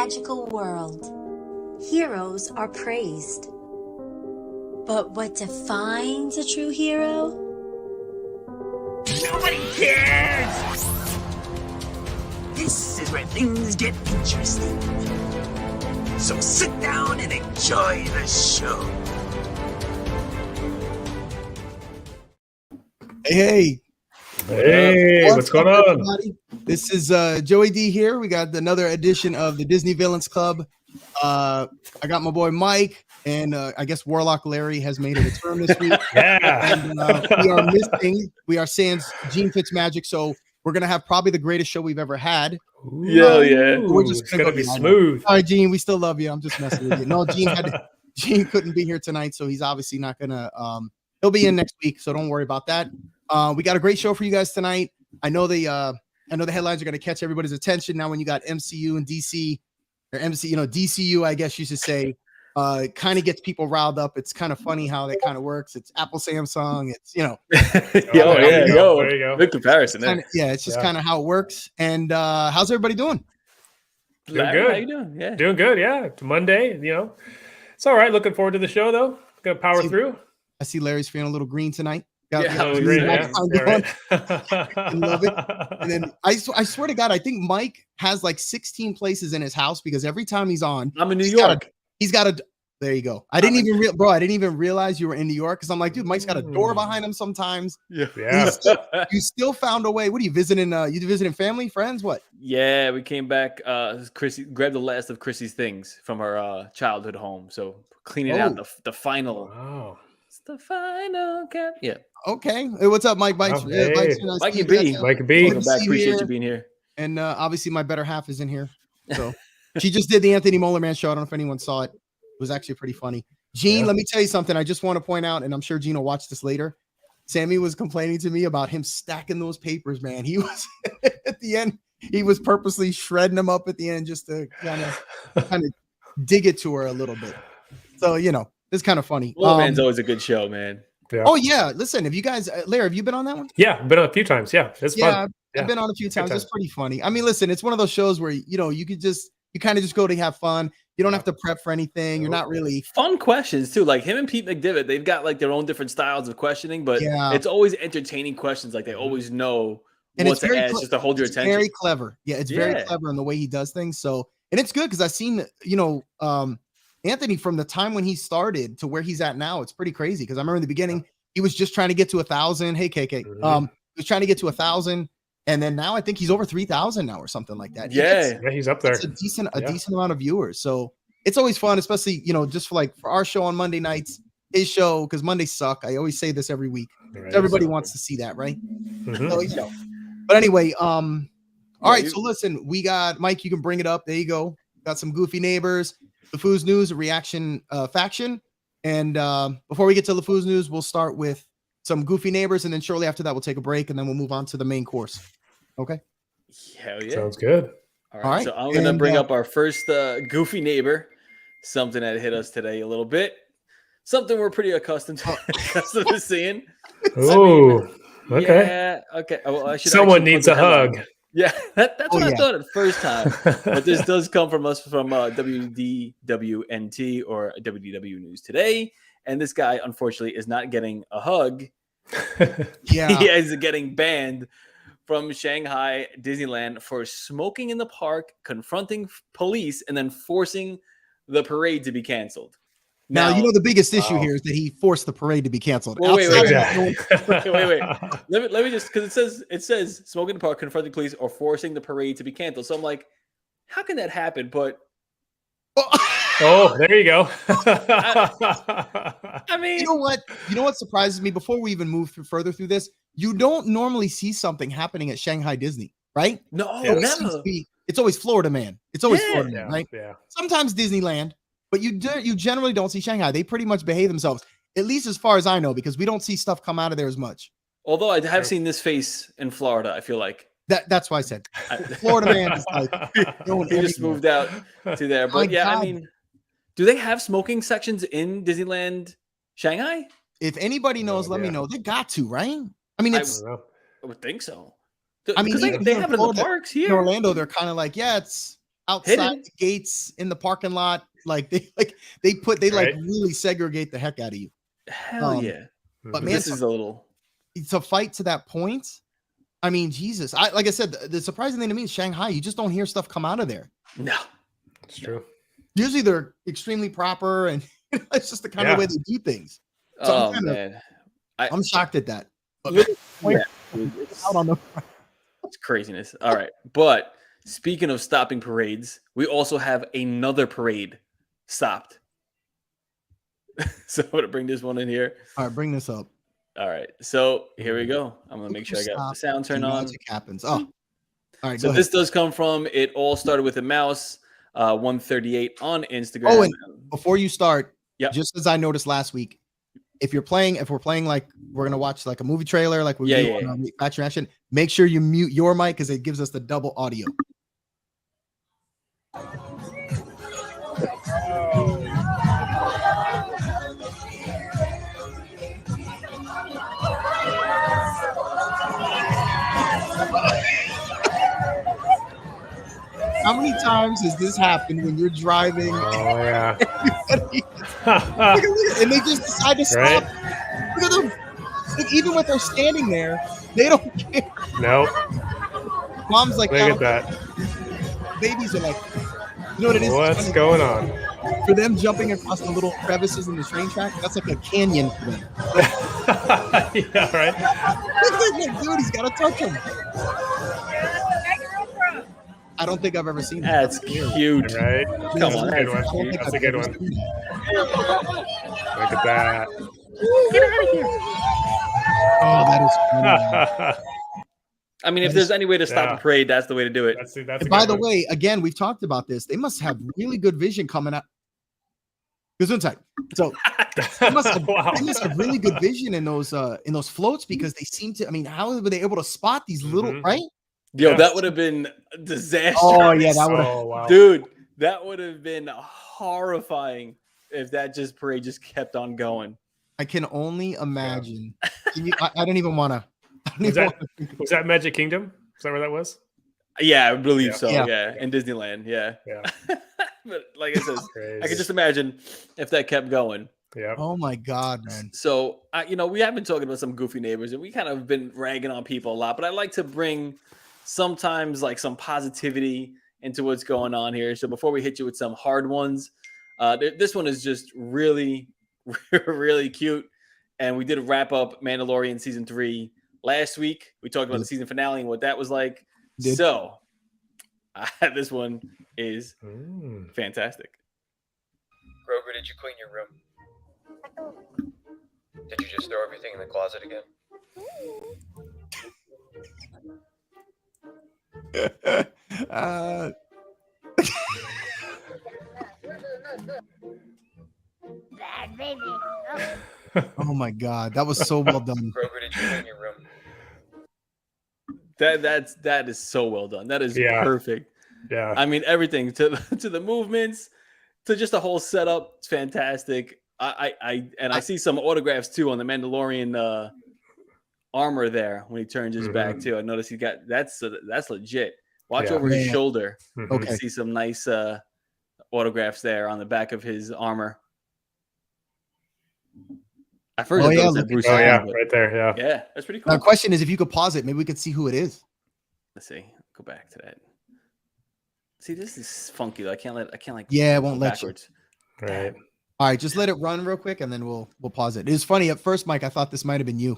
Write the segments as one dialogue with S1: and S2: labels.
S1: magical world, heroes are praised. But what defines a true hero?
S2: Nobody cares! This is where things get interesting. So sit down and enjoy the show.
S3: Hey.
S4: Hey, what's going on?
S3: Everybody? This is Joey D here. We got another edition of the Disney Villains Club. I got my boy Mike, and I guess Warlock Larry has made a return this week.
S4: Yeah.
S3: And we are sans Gene Fitzmagic, so we're going to have probably the greatest show we've ever had.
S4: Yeah.
S3: We're just
S4: it's gonna be smooth.
S3: All right, Gene, we still love you. I'm just messing with you. No, Gene couldn't be here tonight, so he's obviously not going to he'll be in next week, so don't worry about that. We got a great show for you guys tonight. I know the headlines are going to catch everybody's attention now when you got MCU and DC, or DCU, I guess you should say, kind of gets people riled up. It's kind of funny how that kind of works. It's Apple, Samsung. It's
S4: There you go.
S5: Good comparison.
S3: It's just kind of how it works. And how's everybody doing?
S4: Doing good.
S5: How you doing? Yeah,
S4: doing good. Yeah, it's Monday. It's all right. Looking forward to the show though. Gonna power through.
S3: I see Larry's feeling a little green tonight.
S4: Green,
S3: I love it. And then I swear to God, I think Mike has like 16 places in his house because every time he's on,
S5: I'm in New York.
S3: He's got a. There you go. I didn't even realize you were in New York because I'm like, dude, Mike's got a door behind him sometimes.
S4: Yeah.
S3: You still found a way. What are you visiting? You visiting family, friends? What?
S5: Yeah, we came back. Chrissy grabbed the last of Chrissy's things from her childhood home. So cleaning out the final.
S4: Wow.
S5: It's the final cap. Yeah.
S3: Okay. Hey, what's up, Mike?
S5: Mikey B.
S4: Welcome
S5: back. Appreciate you being here.
S3: And obviously, my better half is in here. So she just did the Anthony Moeller show. I don't know if anyone saw it. It was actually pretty funny. Gene, let me tell you something. I just want to point out, and I'm sure Gene will watch this later. Sammy was complaining to me about him stacking those papers, man. He was at the end. He was purposely shredding them up at the end just to kind of dig it to her a little bit. So it's kind of funny.
S5: Man's always a good show, man.
S3: Yeah. Oh yeah, listen. Have you guys, Larry? Have you been on that one?
S4: Yeah, been on a few times. Yeah, it's fun.
S3: I've been on a few times. It's pretty funny. I mean, listen, it's one of those shows where you kind of just go to have fun. You don't have to prep for anything. You're not really
S5: fun questions too. Like him and Pete McDivitt, they've got like their own different styles of questioning, but it's always entertaining questions. Like they always know what to ask just to hold your attention.
S3: Very clever. Yeah, it's very clever in the way he does things. So, and it's good because I've seen Anthony from the time when he started to where he's at now. It's pretty crazy because I remember in the beginning he was just trying to get to 1,000. Hey, KK, he was trying to get to 1,000. And then now I think he's over 3,000 now or something like that.
S4: He's up there.
S3: It's a decent amount of viewers. So it's always fun, especially, just for our show on Monday nights, his show, because Mondays suck. I always say this every week. Right, everybody wants to see that, right?
S4: Mm-hmm.
S3: So, but anyway, all right. So listen, we got Mike, you can bring it up. There you go. Got some goofy neighbors, LeFou's news, a reaction faction. And before we get to LeFou's news, we'll start with some goofy neighbors, and then shortly after that, we'll take a break, and then we'll move on to the main course. Okay.
S5: Hell yeah.
S4: Sounds good.
S5: All right. So I'm going to bring up our first goofy neighbor, something that hit us today a little bit, something we're pretty accustomed to seeing.
S4: Oh, okay.
S5: Yeah. Okay. Well,
S4: Someone needs a hug.
S5: Yeah, that's what I thought at the first time. But this does come from us from WDWNT or WDW News Today. And this guy, unfortunately, is not getting a hug. He is getting banned from Shanghai Disneyland for smoking in the park, confronting police, and then forcing the parade to be canceled.
S3: Now the biggest issue here is that he forced the parade to be canceled.
S5: Well, wait. Let me just, because it says smoking in the park, confronting police, or forcing the parade to be canceled. So I'm like, how can that happen? But
S4: oh, there you go.
S5: I mean,
S3: you know what surprises me before we even move further through this? You don't normally see something happening at Shanghai Disney, right?
S5: No,
S3: never. It's always Florida Man. It's always Florida Man, right?
S4: Yeah.
S3: Sometimes Disneyland, but you generally don't see Shanghai. They pretty much behave themselves, at least as far as I know, because we don't see stuff come out of there as much.
S5: Although I have seen this face in Florida, I feel like.
S3: That's why I said Florida Man is like
S5: he just moved out to there. But I mean, do they have smoking sections in Disneyland Shanghai?
S3: If anybody knows, let me know. They got to, right? I mean,
S5: I would think so.
S3: I mean,
S5: they have it in the parks here.
S3: In Orlando, they're kind of like, it's. outside the gates in the parking lot. Like they really segregate the heck out of you.
S5: Hell yeah.
S3: But man,
S5: this is a little
S3: to fight to that point. I mean, Jesus. Like I said, the surprising thing to me is Shanghai. You just don't hear stuff come out of there.
S5: No,
S4: it's true.
S3: Usually they're extremely proper, and it's just the kind of way they do things. So I'm shocked at that.
S5: It's craziness. All right, but speaking of stopping parades, we also have another parade stopped. So I'm gonna bring this one in here.
S3: All right, bring this up.
S5: All right, so here we go. I'm gonna make sure I got the sound turned on.
S3: Magic happens. Oh, all right.
S5: So this does come from. It all started with a mouse. 138 on Instagram.
S3: Oh, and before you start,
S5: yeah,
S3: just as I noticed last week, if we're playing like we're gonna watch like a movie trailer, like we do on Action Action, make sure you mute your mic because it gives us the double audio. How many times has this happened when you're driving?
S4: Oh yeah.
S3: And they just decide to stop. Right? Look at them. Like, even when they're standing there, they don't care.
S4: Nope.
S3: Mom's like,
S4: look at that.
S3: Babies are like, you know what it is?
S4: What's going on?
S3: For them jumping across the little crevices in the train track, that's like a canyon for them.
S4: Yeah, right.
S3: Like, dude, he's got to touch him. I don't think I've ever seen that.
S5: That's cute.
S4: Right?
S5: Come on.
S4: That's a good one. Look at that.
S5: Get out of here.
S3: Oh, that is funny.
S5: I mean, if there's any way to stop a parade, that's the way to do it.
S3: That's by the way, again, we've talked about this. They must have really good vision coming up. Gesundheit. So they must have really good vision in those floats because they seem to. I mean, how were they able to spot these little right?
S5: Yo, that would have been disastrous.
S3: Oh yeah, that would have.
S4: Wow.
S5: Dude, that would have been horrifying if that parade just kept on going.
S3: I can only imagine. I don't even want to.
S4: Was that Magic Kingdom? Is that where that was?
S5: Yeah, I believe so. Yeah, in Disneyland. Yeah. But like I said, I can just imagine if that kept going.
S4: Yeah.
S3: Oh my God, man.
S5: So, we have been talking about some goofy neighbors, and we kind of been ragging on people a lot. But I like to bring sometimes like some positivity into what's going on here. So before we hit you with some hard ones, this one is just really, really cute. And we did a wrap up Mandalorian season 3 last week. We talked about the season finale and what that was like. So this one is fantastic.
S6: Grover, did you clean your room? Did you just throw everything in the closet again?
S7: Bad baby.
S3: Oh my God, that was so well done.
S6: Grover, did you clean your room?
S5: That is so well done. That is perfect.
S4: Yeah.
S5: I mean, everything to the movements, to just the whole setup. It's fantastic. I see some autographs too on the Mandalorian armor there when he turns his back too. I noticed he got that's legit. Watch over his shoulder. You can see some nice autographs there on the back of his armor. I first thought it was Bruce Allen,
S4: right there.
S5: Yeah, that's pretty cool.
S3: The question is, if you could pause it, maybe we could see who it is.
S5: Let's see. Go back to that. See, this is funky though. I can't like.
S3: Yeah, it won't let
S5: backwards.
S4: You. Right.
S3: All right, just let it run real quick, and then we'll pause it. It was funny at first, Mike. I thought this might have been you.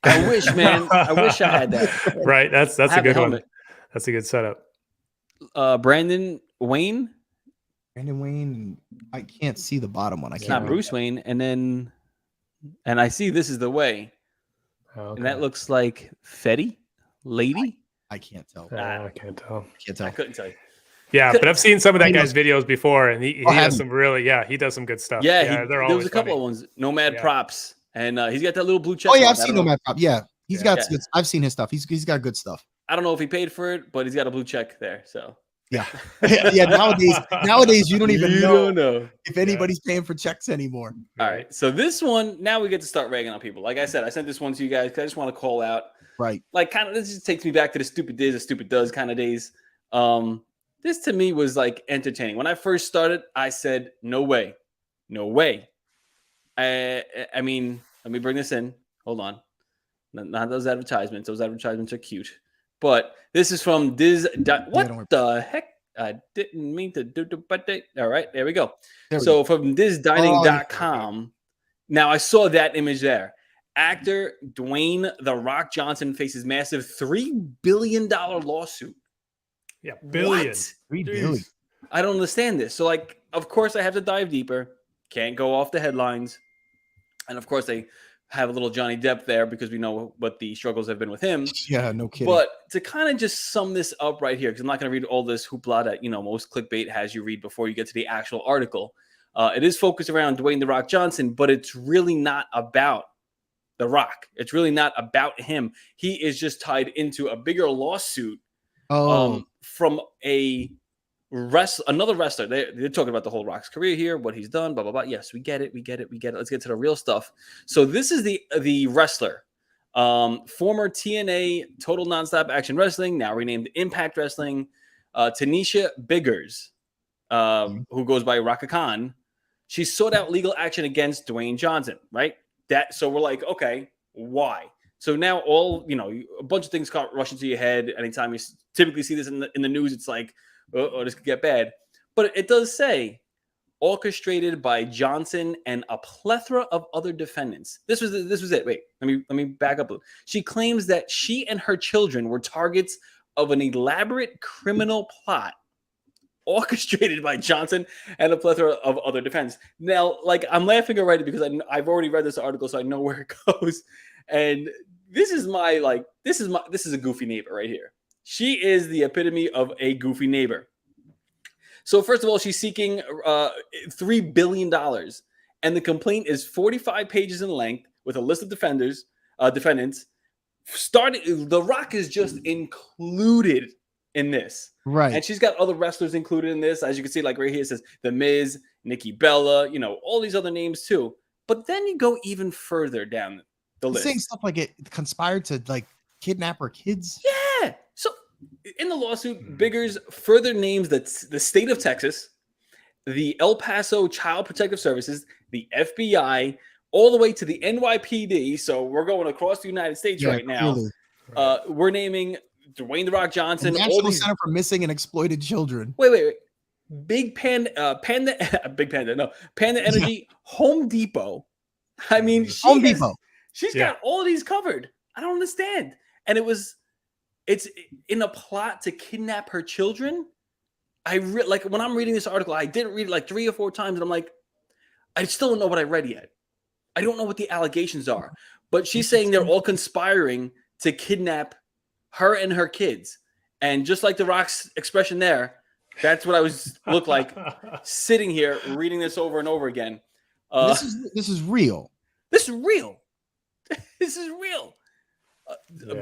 S5: I wish, man. I wish I had that.
S4: Right. That's a good one. That's a good setup.
S5: Brandon Wayne.
S3: Brandon Wayne. I can't see the bottom one. I can't.
S5: Not Bruce Wayne. And I see This Is the Way. And that looks like Fetty Lady.
S3: I can't tell.
S4: I can't tell.
S5: I couldn't tell you.
S4: Yeah, but I've seen some of that guy's videos before, and he does some really, he does some good stuff.
S5: Yeah, there was a couple of ones. Nomad Props, and he's got that little blue check.
S3: Oh yeah, I've seen Nomad Props. Yeah, he's got. Good, I've seen his stuff. He's got good stuff.
S5: I don't know if he paid for it, but he's got a blue check there. So
S3: yeah. Nowadays you don't even
S5: know
S3: if anybody's paying for checks anymore.
S5: All right, so this one now we get to start ragging on people. Like I said, I sent this one to you guys because I just want to call out.
S3: Right.
S5: Like kind of this just takes me back to the stupid days of stupid does kind of days. This to me was like entertaining. When I first started, I said, no way. No way. I mean, let me bring this in. Hold on. Not those advertisements. Those advertisements are cute. But this is from What the heck? I didn't mean to do the all right, there we go. So from DizDining.com. Now I saw that image there. Actor Dwayne "The Rock" Johnson faces massive $3 billion lawsuit.
S4: Yeah, billion.
S5: What?
S3: $3 billion.
S5: I don't understand this. So, like, of course, I have to dive deeper. Can't go off the headlines. And of course, they have a little Johnny Depp there because we know what the struggles have been with him.
S3: Yeah, no kidding.
S5: But to kind of just sum this up right here, because I'm not going to read all this hoopla that, you know, most clickbait has you read before you get to the actual article. It is focused around Dwayne "The Rock" Johnson, but it's really not about The Rock. It's really not about him. He is just tied into a bigger lawsuit from another wrestler. They're talking about the whole Rock's career here, what he's done, blah, blah, blah. Yes, we get it. Let's get to the real stuff. So this is the wrestler, former TNA Total Nonstop Action Wrestling, now renamed Impact Wrestling, Tanisha Biggers, who goes by Raka Khan. She sought out legal action against Dwayne Johnson, right? So we're like, okay, why? So now a bunch of things rush into your head. Anytime you typically see this in the news, it's like, oh, this could get bad. But it does say orchestrated by Johnson and a plethora of other defendants. This was it. Wait, let me back up. She claims that she and her children were targets of an elaborate criminal plot orchestrated by Johnson and a plethora of other defendants. Now, like, I'm laughing already because I've already read this article, so I know where it goes. And this is a goofy neighbor right here. She is the epitome of a goofy neighbor. So first of all, she's seeking $3 billion. And the complaint is 45 pages in length with a list of defendants. The Rock is just included in this.
S3: Right.
S5: And she's got other wrestlers included in this. As you can see, like right here, it says The Miz, Nikki Bella, all these other names too. But then you go even further down the list.
S3: Saying stuff like it conspired to like kidnap her kids.
S5: Yeah. So in the lawsuit, Biggers further names the state of Texas, the El Paso Child Protective Services, the FBI, all the way to the NYPD. So we're going across the United States right now. Really. We're naming Dwayne "The Rock" Johnson,
S3: the National Center for Missing and Exploited Children.
S5: Wait. Panda Energy, Home Depot. I mean, she's got all of these covered. I don't understand. And it's in a plot to kidnap her children. Like when I'm reading this article, I didn't read it like 3 or 4 times, and I'm like, I still don't know what I read yet. I don't know what the allegations are, but she's saying they're all conspiring to kidnap her and her kids. And just like The Rock's expression there, that's what I look like sitting here reading this over and over again.
S3: This is real.
S5: This is real. This is real.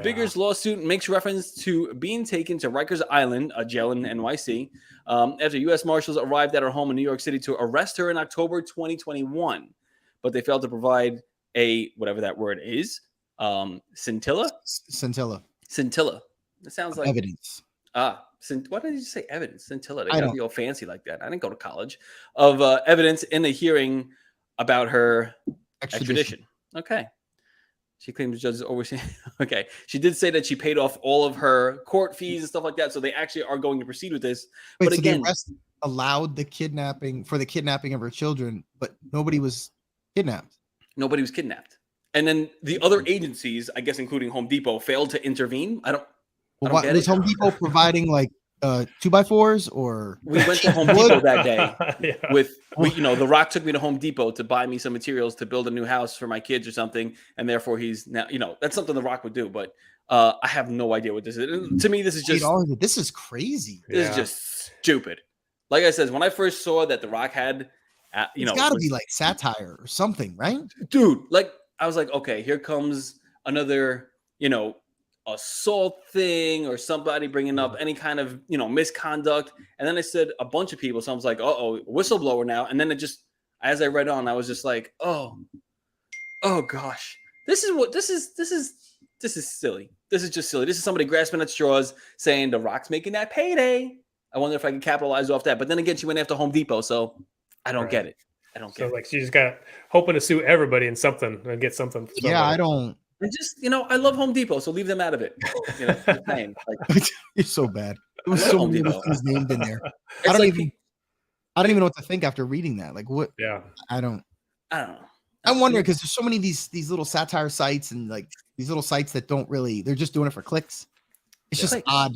S5: Biggers' lawsuit makes reference to being taken to Rikers Island, a jail in NYC, after U.S. Marshals arrived at her home in New York City to arrest her in October 2021. But they failed to provide a, whatever that word is, scintilla? Scintilla. It sounds like
S3: evidence.
S5: Why did you say evidence? Scintilla. They gotta be all fancy like that. I didn't go to college. Of evidence in the hearing about her extradition. Okay. She claims the judges overseeing. Okay. She did say that she paid off all of her court fees and stuff like that. So they actually are going to proceed with this.
S3: Wait,
S5: but
S3: so
S5: again,
S3: the arrest allowed the kidnapping of her children, but nobody was kidnapped.
S5: Nobody was kidnapped. And then the other agencies, I guess, including Home Depot, failed to intervene. I don't get
S3: was
S5: it.
S3: Home Depot providing like 2x4s or?
S5: We went to Home Depot that day The Rock took me to Home Depot to buy me some materials to build a new house for my kids or something. And therefore he's now, that's something The Rock would do. But I have no idea what this is. To me, this is just,
S3: this is crazy.
S5: This is just stupid. Like I said, when I first saw that The Rock had,
S3: it's got to be like satire or something, right?
S5: Dude, like, I was like, okay, here comes another, assault thing or somebody bringing up any kind of, misconduct. And then I said a bunch of people. So I was like, whistleblower now. And then it just, as I read on, I was just like, oh gosh, this is silly. This is just silly. This is somebody grasping at straws saying The Rock's making that payday. I wonder if I can capitalize off that. But then again, she went after Home Depot, so I don't get it. I don't get it.
S4: So like she just got hoping to sue everybody in something and get something. From
S3: Yeah,
S4: somebody.
S3: I don't.
S5: And just I love Home Depot, so leave them out of it. Just saying, like,
S3: You're so bad. There was
S5: I love
S3: so
S5: Home
S3: many
S5: Depot.
S3: things named in there.
S5: it's
S3: I don't
S5: like,
S3: even know what to think after reading that. Like what?
S4: Yeah.
S3: I don't
S5: know.
S3: I'm wondering because there's so many of these little satire sites and like these little sites that don't really, they're just doing it for clicks. It's just odd.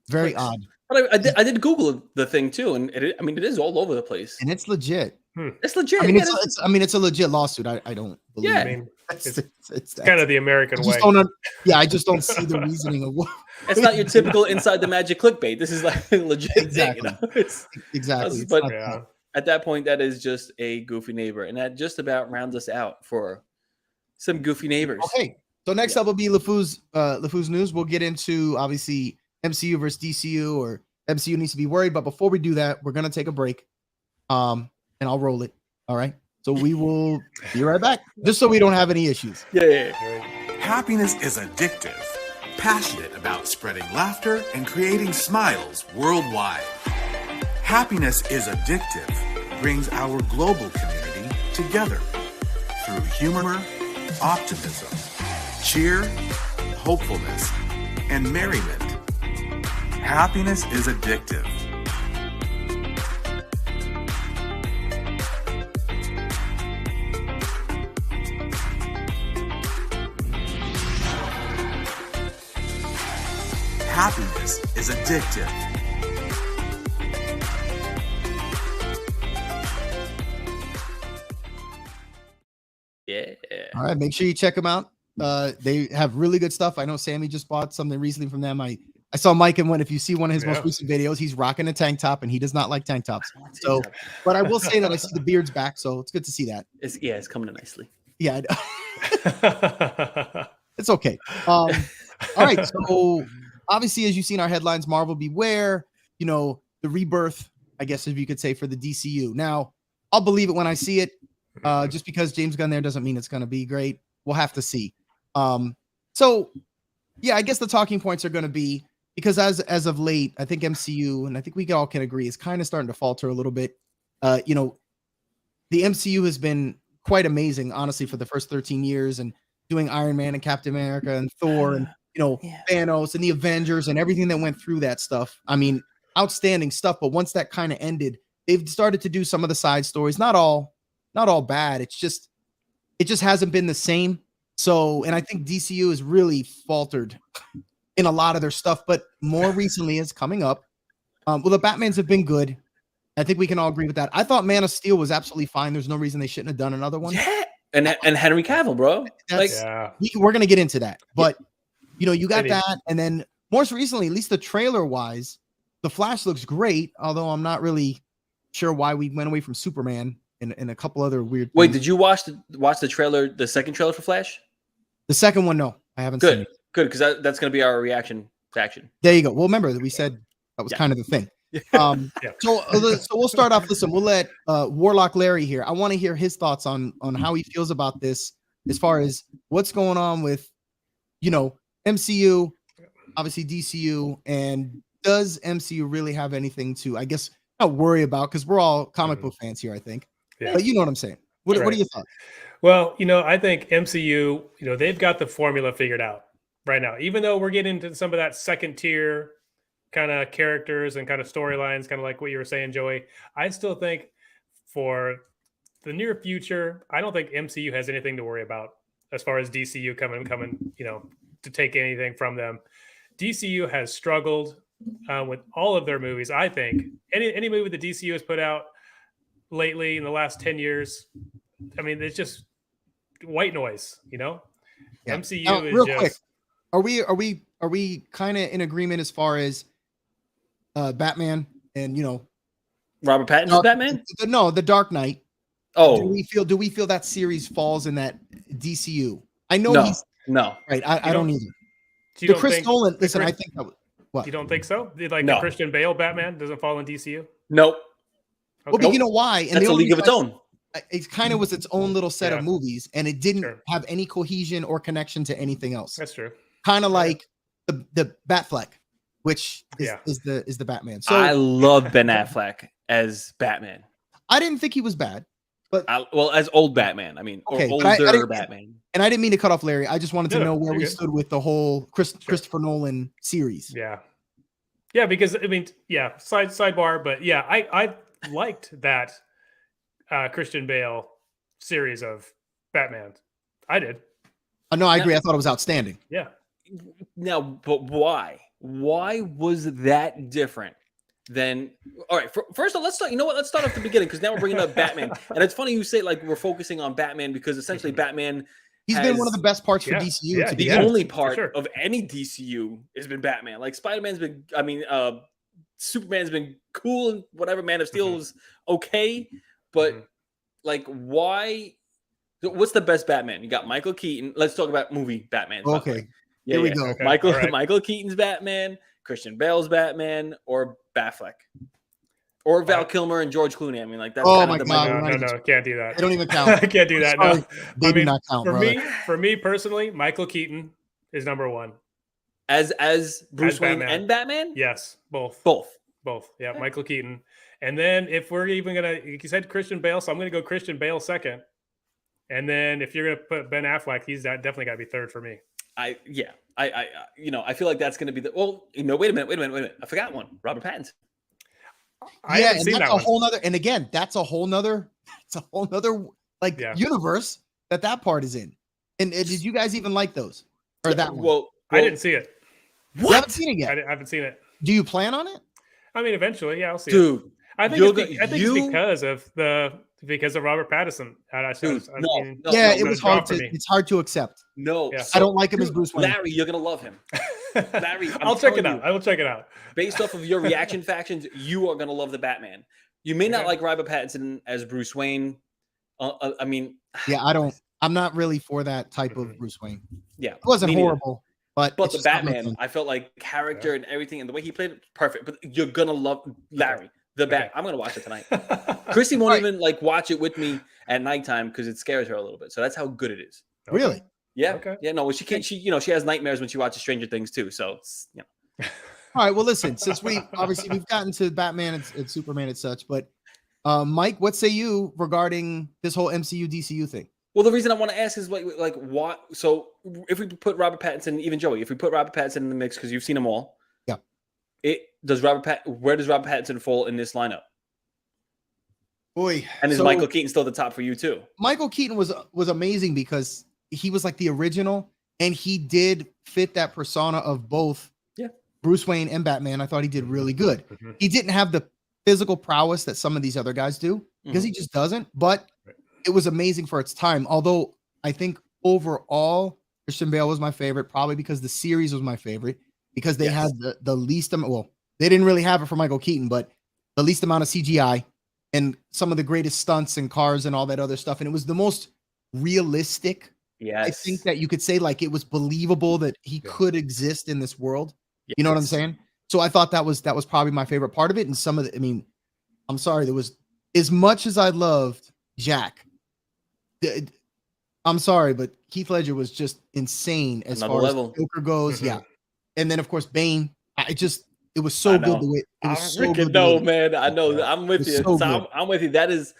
S3: Very odd.
S5: But I did Google the thing too, and it is all over the place.
S3: And it's legit.
S5: It's legit.
S3: I mean, it's a legit lawsuit. I don't believe.
S5: Yeah.
S4: I mean,
S3: it's
S4: kind of the American way.
S3: I just don't see the reasoning of what.
S5: It's not your typical inside the magic clickbait. This is like legit.
S3: Exactly.
S5: Thing,
S3: Exactly.
S5: But at that point, that is just a goofy neighbor, and that just about rounds us out for some goofy neighbors.
S3: Okay. So next up will be LeFou's news. We'll get into obviously MCU versus DCU, or MCU needs to be worried. But before we do that, we're gonna take a break. And I'll roll it. All right. So we will be right back, just so we don't have any issues.
S5: Yeah.
S2: Happiness is addictive. Passionate about spreading laughter and creating smiles worldwide. Happiness is addictive. Brings our global community together through humor, optimism, cheer, hopefulness, and merriment. Happiness is addictive. Happiness is addictive.
S5: Yeah.
S3: All right. Make sure you check them out. They have really good stuff. I know Sammy just bought something recently from them. I saw Mike in one. If you see one of his most recent videos, he's rocking a tank top, and he does not like tank tops. So, but I will say that I see the beard's back, so it's good to see that.
S5: It's coming in nicely.
S3: Yeah. It's okay. All right. So obviously, as you've seen our headlines, Marvel beware, the rebirth, I guess, if you could say, for the DCU. Now, I'll believe it when I see it. Just because James Gunn there doesn't mean it's going to be great. We'll have to see. So yeah, I guess the talking points are going to be, because as of late, I think MCU, and I think we all can agree, is kind of starting to falter a little bit. The MCU has been quite amazing, honestly, for the first 13 years, and doing Iron Man and Captain America and Thor and Thanos and the Avengers and everything that went through that stuff. I mean, outstanding stuff. But once that kind of ended, they've started to do some of the side stories. Not all bad. It just hasn't been the same. So, and I think DCU has really faltered in a lot of their stuff, but more recently is coming up. Well, the Batmans have been good. I think we can all agree with that. I thought Man of Steel was absolutely fine. There's no reason they shouldn't have done another one.
S5: Yeah. And Henry Cavill, bro.
S3: We're going to get into that. But, you got that. And then most recently, at least the trailer wise, The Flash looks great. Although I'm not really sure why we went away from Superman and a couple other weird things.
S5: Wait, did you watch the trailer, the second trailer for Flash?
S3: The second one, no. I haven't seen it.
S5: Good, because that's going to be our reaction to action.
S3: There you go. Well, remember that we said that was kind of the thing. So we'll start off. Listen, we'll let Warlock Larry here. I want to hear his thoughts on how he feels about this, as far as what's going on with, MCU, obviously DCU, and does MCU really have anything to, I guess, not worry about, because we're all comic book fans here, I think. Yeah. But you know what I'm saying. What are your thoughts?
S4: Well, I think MCU, they've got the formula figured out right now. Even though we're getting into some of that second tier kind of characters and kind of storylines, kind of like what you were saying, Joey, I still think for the near future, I don't think MCU has anything to worry about as far as DCU coming, to take anything from them. DCU has struggled with all of their movies. I think any movie the DCU has put out lately in the last 10 years, I mean, it's just white noise, Yeah. MCU is
S3: real
S4: just
S3: quick. Are we kind of in agreement as far as Batman and
S5: Robert Pattinson's Batman?
S3: No, The Dark Knight.
S5: Oh,
S3: do we feel that series falls in that DCU? I know
S5: no.
S3: Right. I don't either.
S4: The
S3: Chris Nolan. Listen, I think that. What?
S4: You don't think so? The Christian Bale Batman doesn't fall in DCU?
S5: Nope.
S3: Okay. Well, but you know why? And
S5: that's a league of its own.
S3: It kind of was its own little set of movies, and it didn't have any cohesion or connection to anything else.
S4: That's true.
S3: Kind of like the Batfleck. which is the Batman. So
S5: I love Ben Affleck as Batman.
S3: I didn't think he was bad, but
S5: as old Batman. I mean,
S3: okay,
S5: or older Batman.
S3: And I didn't mean to cut off Larry. I just wanted to know where we
S4: good.
S3: stood with the whole Christopher Nolan series.
S4: Yeah, because I mean, sidebar, but yeah, I liked that Christian Bale series of Batman. I did.
S3: No, I agree. I thought it was outstanding.
S4: Yeah.
S5: Now, but why? Why was that different than? All right, first of all, let's start. You know what? Let's start off the beginning because now we're bringing up Batman, and it's funny you say like we're focusing on Batman because essentially Batman.
S3: He's been one of the best parts for DCU.
S5: Yeah, the only part of any DCU has been Batman. Like Spider-Man's been. I mean, Superman's been cool and whatever. Man of Steel was okay, but like, why? What's the best Batman? You got Michael Keaton. Let's talk about movie Batman.
S3: Okay.
S5: Yeah,
S3: here we go.
S4: Okay.
S5: Michael Keaton's Batman, Christian Bale's Batman, or Batfleck, or Val Kilmer and George Clooney. I mean, like that's.
S3: Oh my god!
S4: No, can't do that.
S3: I don't even count.
S4: I can't do that. No,
S3: they do not count.
S4: For me personally, Michael Keaton is number one.
S5: As Bruce Wayne and Batman.
S4: Yes, both. Yeah, Michael Keaton. And then if we're even gonna, you said Christian Bale, so I'm gonna go Christian Bale second. And then if you're gonna put Ben Affleck, he's definitely got to be third for me.
S5: I feel like that's gonna be the. Well, wait a minute. I forgot one. Robert Pattinson.
S3: Yeah, and that's a whole nother. And again, that's a whole nother. It's a whole nother universe that part is in. And did you guys even like those or that one?
S5: Well,
S4: I didn't see it.
S3: What? You haven't seen it yet.
S4: I haven't seen it.
S3: Do you plan on it?
S4: I mean, eventually, yeah, I'll see
S5: it.
S4: I think it's because of Robert Pattinson.
S3: It was hard to. It's hard to accept.
S5: No,
S3: I don't like him as Bruce Wayne.
S5: Larry, you're gonna love him. Larry,
S4: I'll check it out. I will check it out.
S5: Based off of your reaction factions, you are gonna love the Batman. You may not like Robert Pattinson as Bruce Wayne. I mean,
S3: I don't. I'm not really for that type of Bruce Wayne.
S5: Yeah,
S3: it wasn't horrible. But
S5: the Batman, I felt like character and everything and the way he played it, perfect. But you're gonna love Larry. The Bat. I'm gonna watch it tonight. Chrissy won't even like watch it with me at nighttime because it scares her a little bit. So that's how good it is.
S3: Really?
S5: Yeah. Okay. Yeah. No, she can't. She has nightmares when she watches Stranger Things too. So it's,
S3: All right. Well, listen. Since we've gotten to Batman and Superman and such, but Mike, what say you regarding this whole MCU DCU thing?
S5: Well, the reason I want to ask is like what. So if we put Robert Pattinson, even Joey, if we put Robert Pattinson in the mix because you've seen them all.
S3: Yeah.
S5: Where does Robert Pattinson fall in this lineup?
S3: Boy,
S5: and is Michael Keaton still the top for you too?
S3: Michael Keaton was amazing because he was like the original, and he did fit that persona of both Bruce Wayne and Batman. I thought he did really good. He didn't have the physical prowess that some of these other guys do because he just doesn't. But it was amazing for its time. Although I think overall, Christian Bale was my favorite, probably because the series was my favorite. Because they had the least amount, well, they didn't really have it for Michael Keaton, but the least amount of CGI and some of the greatest stunts and cars and all that other stuff. And it was the most realistic.
S5: Yes.
S3: I think that you could say like it was believable that he could exist in this world. Yes. You know what I'm saying? So I thought that was probably my favorite part of it. And some of the, I mean, I'm sorry, there was as much as I loved Jack. I'm sorry, but Heath Ledger was just insane as far as Joker goes. Yeah. And then, of course, Bane. It was so good. The way it was so good.
S5: No, man. I know. I'm with you. I'm with you. That is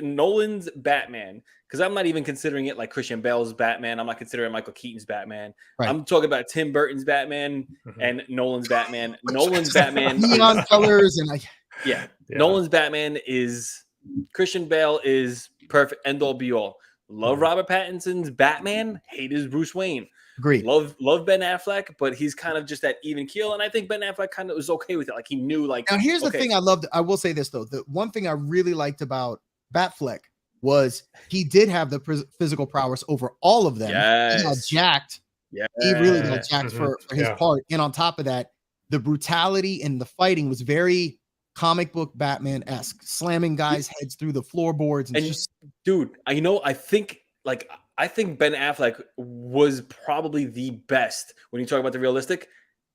S5: Nolan's Batman. Because I'm not even considering it like Christian Bale's Batman. I'm not considering Michael Keaton's Batman. Right. I'm talking about Tim Burton's Batman and Nolan's Batman. Nolan's Batman.
S3: Neon colors and
S5: Nolan's Batman is Christian Bale is perfect. End all be all. Love Robert Pattinson's Batman. Hate his Bruce Wayne.
S3: Agreed.
S5: Love Ben Affleck, but he's kind of just that even keel. And I think Ben Affleck kind of was okay with it. Like he knew like.
S3: Now here's the thing I loved. I will say this though. The one thing I really liked about Batfleck was he did have the physical prowess over all of them.
S5: Yes.
S3: He got jacked. Yeah. He really got jacked for his part. And on top of that, the brutality and the fighting was very comic book Batman-esque, slamming guys' heads through the floorboards. And just,
S5: dude, I think Ben Affleck was probably the best when you talk about the realistic.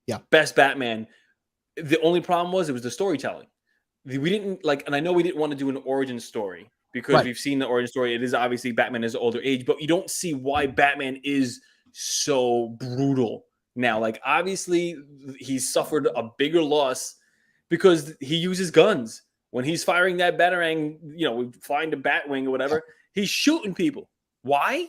S3: Yeah.
S5: Best Batman. The only problem was it was the storytelling. We didn't like, and I know we didn't want to do an origin story because we've seen the origin story. It is obviously Batman is older age, but you don't see why Batman is so brutal now. Like, obviously, he suffered a bigger loss because he uses guns. When he's firing that batarang, flying the Batwing or whatever, he's shooting people. Why?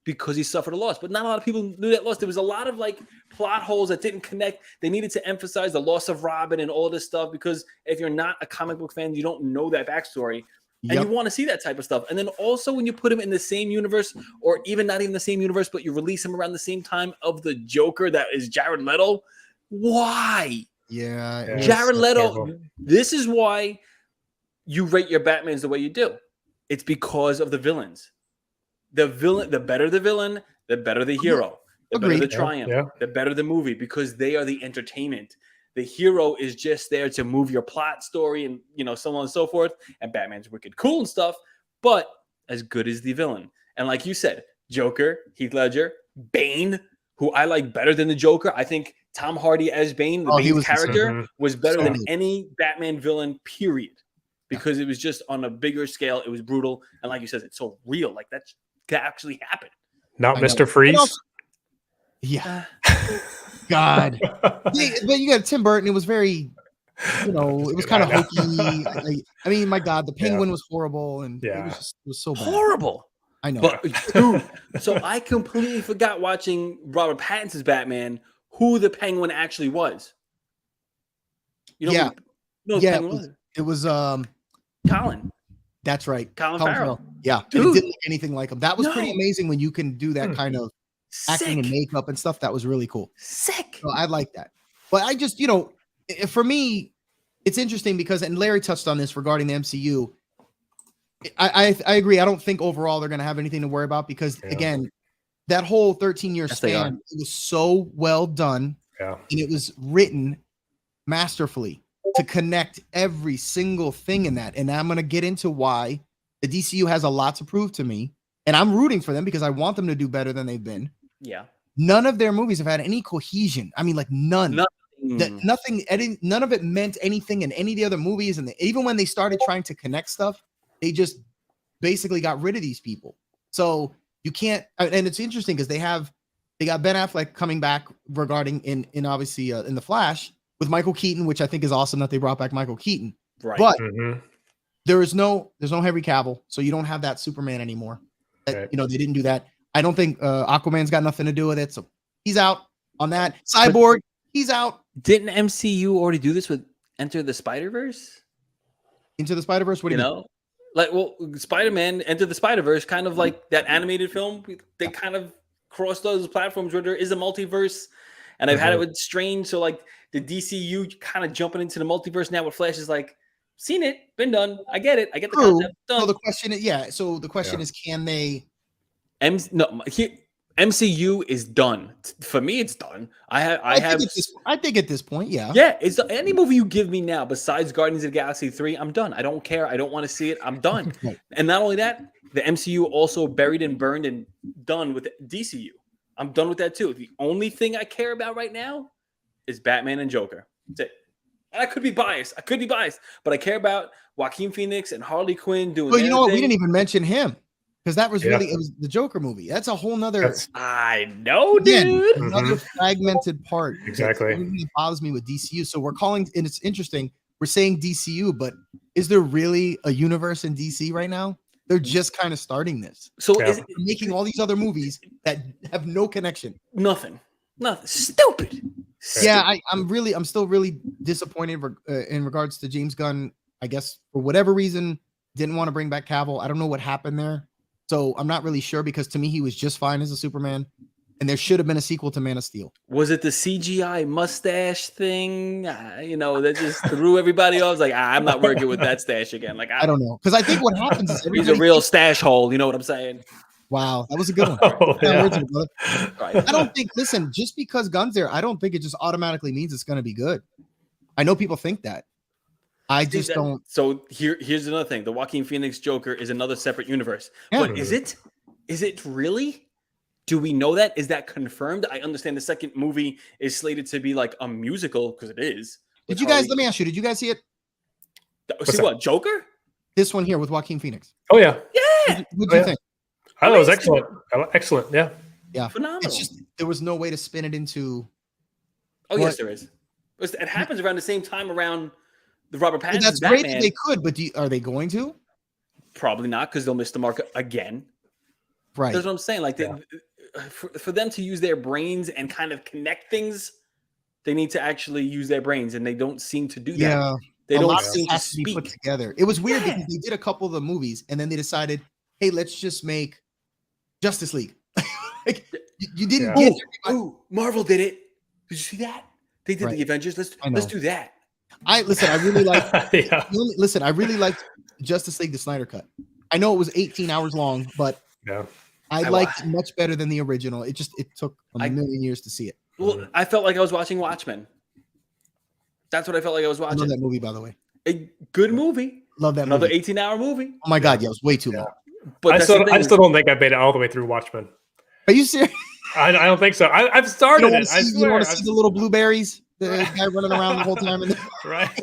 S5: Because he suffered a loss. But not a lot of people knew that loss. There was a lot of like plot holes that didn't connect. They needed to emphasize the loss of Robin and all this stuff, because if you're not a comic book fan, you don't know that backstory. And you want to see that type of stuff. And then also when you put him in the same universe, or even not even the same universe, but you release him around the same time of the Joker that is Jared Leto. Why?
S3: Yeah.
S5: Jared Leto. This is why you rate your Batmans the way you do. It's because of the villains. The better the villain, the better the hero. The better the triumph, the better the movie, because they are the entertainment. The hero is just there to move your plot story and, so on and so forth. And Batman's wicked cool and stuff, but as good as the villain. And like you said, Joker, Heath Ledger, Bane, who I like better than the Joker. I think Tom Hardy as Bane, Bane's character, was better than any Batman villain, period. Because it was just on a bigger scale. It was brutal. And like you said, it's so real. Like that could actually happen.
S4: Not Mr. Freeze.
S3: Yeah. God. But you got Tim Burton. It was very, it was kind of hokey. I mean, my God, the Penguin was horrible. And it was so bad.
S5: Horrible.
S3: I know.
S5: But, dude, so I completely forgot watching Robert Pattinson's Batman who the Penguin actually was.
S3: It was
S5: Colin.
S3: That's right.
S5: Colin Farrell.
S3: Yeah. Dude. It didn't look anything like him. That was pretty amazing when you can do that kind of acting and makeup and stuff. That was really cool.
S5: Sick.
S3: So I like that. But I just, for me, it's interesting because, and Larry touched on this regarding the MCU. I agree. I don't think overall they're going to have anything to worry about because, again, that whole 13-year span, it was so well done.
S4: Yeah.
S3: And it was written masterfully to connect every single thing in that. And I'm going to get into why the DCU has a lot to prove to me. And I'm rooting for them because I want them to do better than they've been.
S5: Yeah.
S3: None of their movies have had any cohesion. I mean, like none. Nothing. None of it meant anything in any of the other movies. And even when they started trying to connect stuff, they just basically got rid of these people. So you can't. And it's interesting because they got Ben Affleck coming back regarding in obviously in The Flash with Michael Keaton, which I think is awesome that they brought back Michael Keaton.
S5: Right.
S3: But there's no Henry Cavill, so you don't have that Superman anymore. They didn't do that. I don't think Aquaman's got nothing to do with it, so he's out on that. Cyborg, he's out.
S5: Didn't MCU already do this with Enter the Spider-Verse?
S3: Into the Spider-Verse? What do you mean?
S5: Like, Spider-Man, Enter the Spider-Verse, kind of like that animated film. They kind of crossed those platforms where there is a multiverse, and I've had it with Strange. So like the DCU kind of jumping into the multiverse now with Flash is like, seen it, been done. I get it. I get the concept. Done.
S3: So the question is, is, can they?
S5: MCU is done. For me, it's done. I
S3: think at this point, yeah.
S5: Yeah, it's any movie you give me now besides Guardians of the Galaxy 3, I'm done. I don't care. I don't want to see it. I'm done. And not only that, the MCU also buried and burned and done with DCU. I'm done with that too. The only thing I care about right now is Batman and Joker. That's it. And I could be biased. But I care about Joaquin Phoenix and Harley Quinn doing.
S3: Well, you know what? We didn't even mention him. Because that was it was the Joker movie. That's a whole nother.
S5: I know, dude.
S3: Another fragmented part.
S4: Exactly.
S3: It bothers me with DCU. So we're calling, and it's interesting. We're saying DCU, but is there really a universe in DC right now? They're just kind of starting this.
S5: So
S3: they're making all these other movies that have no connection.
S5: Nothing. Stupid.
S3: Yeah, I'm still really disappointed in regards to James Gunn. I guess for whatever reason, didn't want to bring back Cavill. I don't know what happened there. So I'm not really sure because to me, he was just fine as a Superman. And there should have been a sequel to Man of Steel.
S5: Was it the CGI mustache thing? That just threw everybody off. I was like, I'm not working with that stash again. Like, I don't
S3: know. Because I think what happens is
S5: he's a real stash hole. You know what I'm saying?
S3: Wow. That was a good one. I don't think, listen, just because Gunn's there, I don't think it just automatically means it's going to be good. I know people think that. I just don't.
S5: So here's another thing. The Joaquin Phoenix Joker is another separate universe. Yeah. But is it? Is it really? Do we know that? Is that confirmed? I understand the second movie is slated to be like a musical because it is.
S3: Did you guys, let me ask you, did you guys see it?
S5: See what, Joker?
S3: This one here with Joaquin Phoenix.
S4: Oh, yeah.
S5: Yeah.
S3: What do you think?
S4: I thought it was excellent. Excellent. Yeah.
S3: Yeah.
S5: Phenomenal.
S3: It's just, there was no way to spin it into
S5: Oh, yes, there is. It happens around the same time around the Robert Pattinson.
S3: That's
S5: Batman.
S3: great if they could, but are they going to?
S5: Probably not, because they'll miss the mark again.
S3: Right.
S5: That's what I'm saying. Like, for them to use their brains and kind of connect things, they need to actually use their brains, and they don't seem to do that.
S3: Yeah.
S5: They
S3: a
S5: don't
S3: lot
S5: seem
S3: has
S5: to
S3: be
S5: speak.
S3: put together. It was weird because they did a couple of the movies, and then they decided, hey, let's just make Justice League. Like, you didn't get
S5: Marvel did it. Did you see that? They did the Avengers. Let's do that.
S3: I really like I really liked Justice League, the Snyder Cut. I know it was 18 hours long, but I liked it much better than the original. It took a million years to see it.
S5: Well, I felt like I was watching Watchmen. That's what I felt like I was watching.
S3: I love that movie, by the way.
S5: A good movie.
S3: Love that
S5: Another
S3: movie.
S5: 18-hour movie.
S3: Oh my God, yeah, it was way too long.
S5: But
S4: I still don't think I made it all the way through Watchmen.
S3: Are you serious?
S4: I don't think so. I've started it. I swear.
S3: You want to see the little blueberries? The guy running around the whole time.
S4: Right.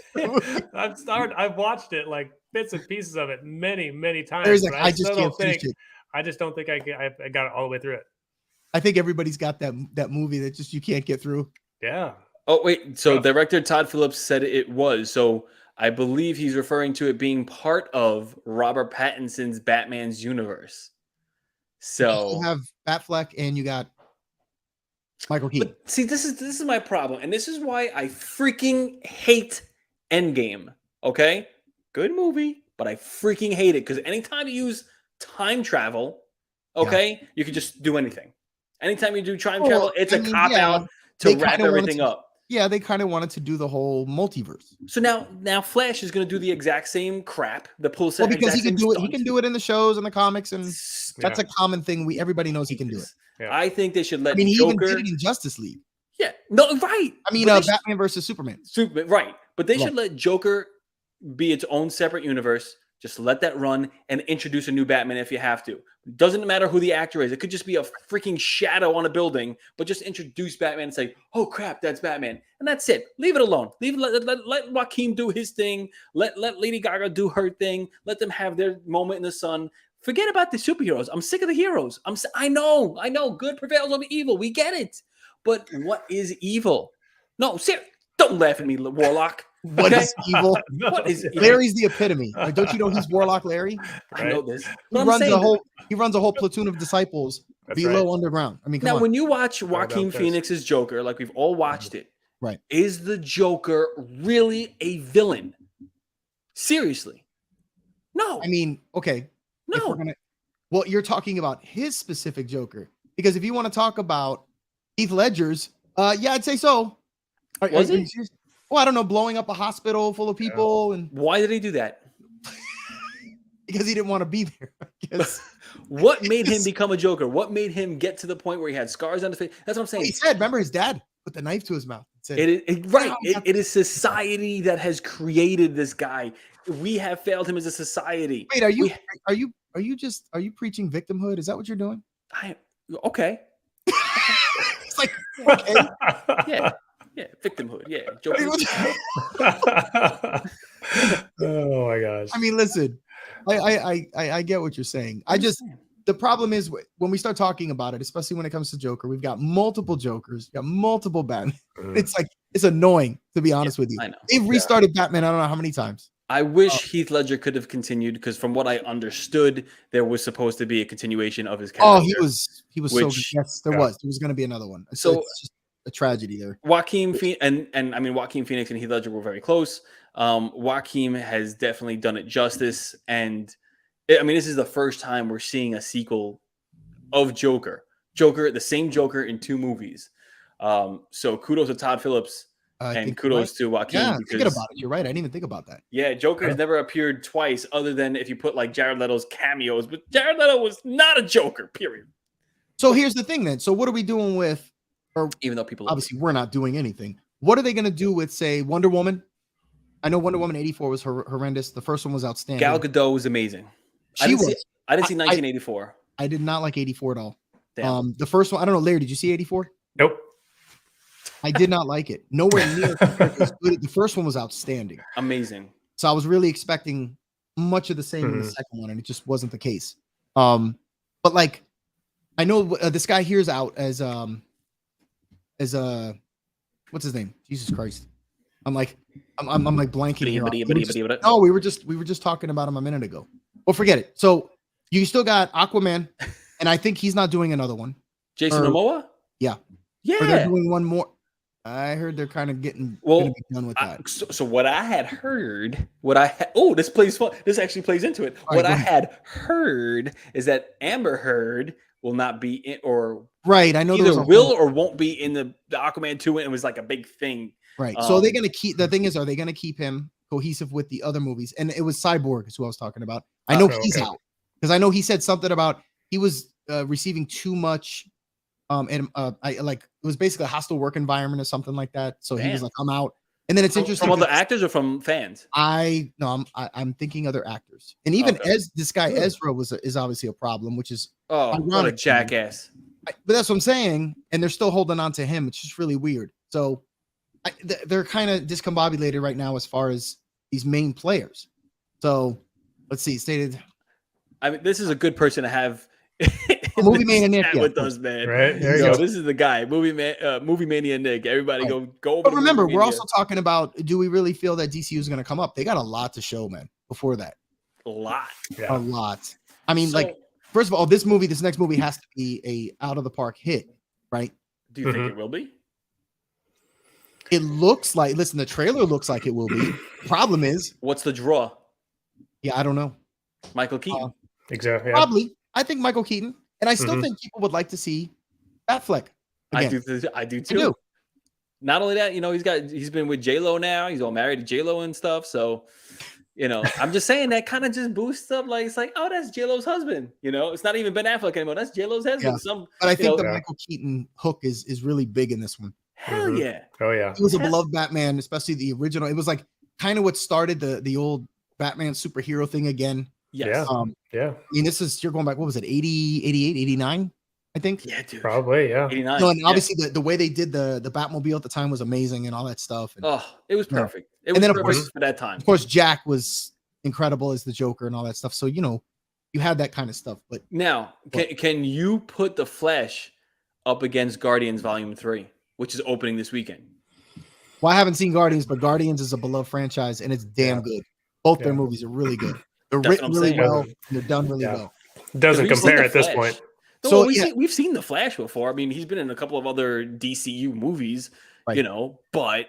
S4: I've watched it, like bits and pieces of it many times.
S3: Like, I just can't finish it.
S4: I just don't think I got it all the way through it.
S3: I think everybody's got that movie that just you can't get through.
S4: Yeah.
S5: Oh, wait. So director Todd Phillips said it was. So I believe he's referring to it being part of Robert Pattinson's Batman's universe. So
S3: you have Batfleck and you got Michael Keaton.
S5: But see, this is my problem, and this is why I freaking hate Endgame. Okay, good movie, but I freaking hate it because anytime you use time travel, you can just do anything. Anytime you do time travel, it's a cop out to wrap everything up.
S3: Yeah, they kind of wanted to do the whole multiverse.
S5: So now Flash is going to do the exact same crap. Because
S3: he can do it. He can do it in the shows and the comics, and that's a common thing. Everybody knows he can do it.
S5: Yeah. I think they should let.
S3: He
S5: Joker...
S3: even did it in Justice League.
S5: Yeah, no, right.
S3: I mean, Batman versus Superman.
S5: Right, but they should let Joker be its own separate universe. Just let that run and introduce a new Batman if you have to. Doesn't matter who the actor is. It could just be a freaking shadow on a building, but just introduce Batman and say, "Oh crap, that's Batman," and that's it. Leave it alone. Let Joaquin do his thing. Let Lady Gaga do her thing. Let them have their moment in the sun. Forget about the superheroes. I'm sick of the heroes. I know. Good prevails over evil. We get it. But what is evil? No, seriously, don't laugh at me, Warlock.
S3: What is evil?
S5: What is evil?
S3: Larry's the epitome. Like, don't you know he's Warlock Larry?
S5: I know this.
S3: He runs a whole platoon of disciples underground. I mean,
S5: now when you watch Joaquin Phoenix's Joker, like we've all watched it,
S3: right?
S5: Is the Joker really a villain? Seriously? No.
S3: I mean, okay.
S5: No.
S3: Well, you're talking about his specific Joker, because if you want to talk about Heath Ledger's, yeah, I'd say so.
S5: Was he?
S3: Well, I don't know, blowing up a hospital full of people, and
S5: why did he do that?
S3: Because he didn't want to be there.
S5: What made him become a Joker? What made him get to the point where he had scars on his face? That's what I'm saying.
S3: He said, remember his dad put the knife to his mouth.
S5: It is society that has created this guy. We have failed him as a society.
S3: Wait, are you preaching victimhood? Is that what you're doing?
S5: Okay.
S3: It's like, okay.
S5: Yeah, victimhood. Yeah, Joker.
S4: Oh my gosh.
S3: I mean, listen, I get what you're saying. The problem is when we start talking about it, especially when it comes to Joker, we've got multiple Jokers, we've got multiple Batman. It's annoying, to be honest with you.
S5: I know.
S3: They've restarted Batman, I don't know how many times.
S5: I wish Heath Ledger could have continued, because from what I understood, there was supposed to be a continuation of his character.
S3: Oh, he was so good. Yes, there was going to be another one. So it's just a tragedy there.
S5: Joaquin Phoenix and Heath Ledger were very close. Joaquin has definitely done it justice, and this is the first time we're seeing a sequel of Joker, the same Joker in two movies. So kudos to Todd Phillips. And kudos to Joaquin.
S3: Yeah, thinking about it, you're right. I didn't even think about that.
S5: Yeah, Joker has never appeared twice, other than if you put like Jared Leto's cameos. But Jared Leto was not a Joker, period.
S3: So here's the thing then. So what are we doing with, or
S5: even though people
S3: obviously we're not doing anything, what are they going to do with, say, Wonder Woman? I know Wonder Woman 84 was horrendous. The first one was outstanding.
S5: Gal Gadot was amazing. I didn't see 1984.
S3: I did not like 84 at all.
S5: Damn.
S3: The first one, I don't know, Larry, did you see 84?
S4: Nope.
S3: I did not like it. Nowhere near as good. The first one was outstanding.
S5: Amazing.
S3: So I was really expecting much of the same in the second one, and it just wasn't the case. But like, I know this guy here is out as what's his name? Jesus Christ. I'm like blanking here.
S5: No,
S3: we were just talking about him a minute ago. Well, forget it. So you still got Aquaman, and I think he's not doing another one.
S5: Jason Momoa?
S3: Yeah.
S5: Yeah.
S3: Or they're doing one more. I heard they're kind of gonna be done with that.
S5: So what I had heard, this actually plays into it.
S3: All
S5: what
S3: right,
S5: I had heard is that Amber Heard will not be in, or
S3: right. I know
S5: either will or won't be in the Aquaman 2, and it was like a big thing.
S3: Right. So they're gonna keep the thing is, are they gonna keep him cohesive with the other movies? And it was Cyborg is who I was talking about. I know he's out because I know he said something about he was receiving too much. It was basically a hostile work environment or something like that. So he was like, I'm out. And then it's interesting
S5: from other actors or from fans.
S3: I'm thinking other actors, and even this guy Ezra is obviously a problem, which is
S5: what a jackass.
S3: But that's what I'm saying, and they're still holding on to him. It's just really weird. So they're kind of discombobulated right now as far as these main players. So let's see. Stated.
S5: I mean, this is a good person to have.
S3: Movie Mania Nick
S5: with us, man.
S4: Right, there you go.
S5: This is the guy, Movie Mania Nick. Everybody go over.
S3: But remember, we're also talking about: do we really feel that DCU is going to come up? They got a lot to show, man. Before that,
S5: a lot.
S3: I mean, first of all, this next movie has to be a out of the park hit, right?
S5: Do you think it will be?
S3: It looks like. Listen, the trailer looks like it will be. Problem is,
S5: what's the draw?
S3: Yeah, I don't know.
S5: Michael Keaton.
S4: Exactly. Yeah.
S3: Probably. I think Michael Keaton. And I still think people would like to see Batfleck again.
S5: I do too. Not only that, he's been with J-Lo now. He's all married to J-Lo and stuff. So, I'm just saying that kind of just boosts up. Like, it's like, oh, that's J-Lo's husband. It's not even Ben Affleck anymore. That's J-Lo's husband.
S3: Yeah. But I think the Michael Keaton hook is really big in this one.
S5: Hell yeah.
S4: Oh yeah.
S3: He was a beloved Batman, especially the original. It was like kind of what started the old Batman superhero thing again.
S5: Yes.
S3: Yeah. I mean, you're going back, what was it, 80, 88, 89, I think?
S5: Yeah, dude.
S4: Probably, yeah.
S5: 89.
S3: No, and obviously the way they did the Batmobile at the time was amazing and all that stuff. And,
S5: it was perfect. It was perfect for that time.
S3: Of course, Jack was incredible as the Joker and all that stuff. So, you had that kind of stuff. But
S5: now, can you put The Flash up against Guardians Volume 3, which is opening this weekend?
S3: Well, I haven't seen Guardians, but Guardians is a beloved franchise, and it's damn good. Both their movies are really good. They're written really well. And they're done really well.
S4: Doesn't compare at this point.
S5: No, so we've seen The Flash before. I mean, he's been in a couple of other DCU movies,
S3: right.
S5: But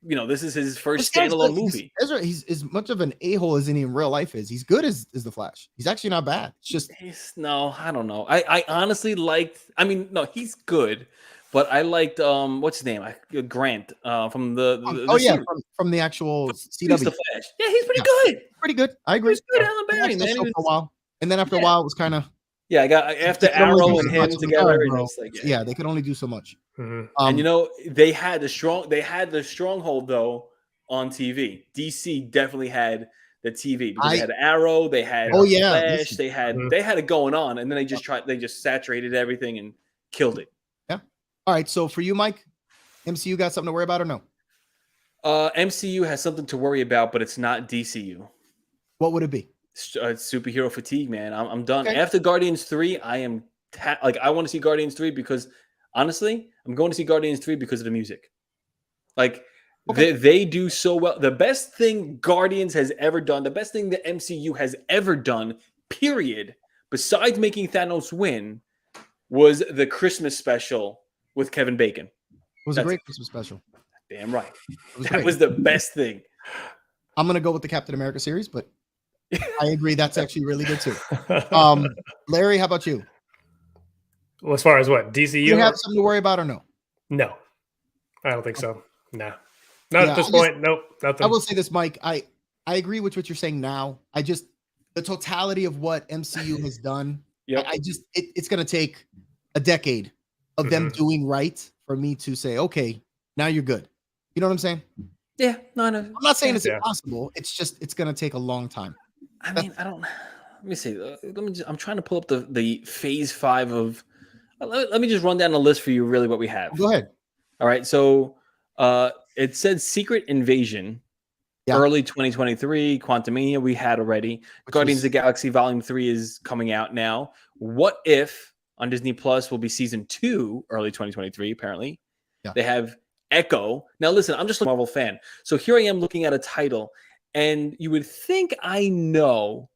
S5: this is his first standalone movie.
S3: Ezra, he's as much of an a-hole as he in real life is. He's good as The Flash. He's actually not bad. It's just
S5: I don't know. I honestly liked. I mean, no, he's good. But I liked what's his name? Grant from
S3: from the actual CW.
S5: The Flash. Yeah, he's pretty good.
S3: Pretty good. I agree.
S5: He's good, Alan Barry, man.
S3: For a while, and then after a while, it was kind of
S5: I got after Arrow and him together.
S3: They could only do so much.
S5: Mm-hmm. And they had the stronghold though on TV. DC definitely had the TV because they had Arrow, they had Flash, they had it going on, and then they just saturated everything and killed it.
S3: All right, so for you, Mike, MCU got something to worry about or no?
S5: MCU has something to worry about, but it's not DCU.
S3: What would it be?
S5: Superhero fatigue, man. I'm done.
S3: Okay.
S5: After Guardians 3, I am I want to see Guardians 3 because honestly, I'm going to see Guardians 3 because of the music. They do so well. The best thing Guardians has ever done, the best thing the MCU has ever done, period, besides making Thanos win, was the Christmas special with Kevin Bacon.
S3: It was a great Christmas special.
S5: Damn right. That was the best thing.
S3: I'm going to go with the Captain America series, but I agree that's actually really good too. Larry, how about you?
S4: Well, as far as what? DCU?
S3: You have something to worry about or no?
S4: No. I don't think so. Nah. Not at this point. Nope. Nothing.
S3: I will say this, Mike. I agree with what you're saying now. The totality of what MCU has done, it's going to take a decade of them doing right for me to say, okay, now you're good. You know what I'm saying?
S5: Yeah, no.
S3: I'm not saying it's impossible. It's just it's gonna take a long time.
S5: I mean, I don't. Let me see. I'm trying to pull up the phase 5 of. Let me just run down the list for you. Really, what we have.
S3: Go ahead.
S5: All right. So, it said Secret Invasion, early 2023. Quantumania we had already. Guardians of the Galaxy Volume 3 is coming out now. What If on Disney Plus will be season 2, early 2023. Apparently, they have Echo. Now, listen, I'm just a Marvel fan. So here I am looking at a title, and you would think I know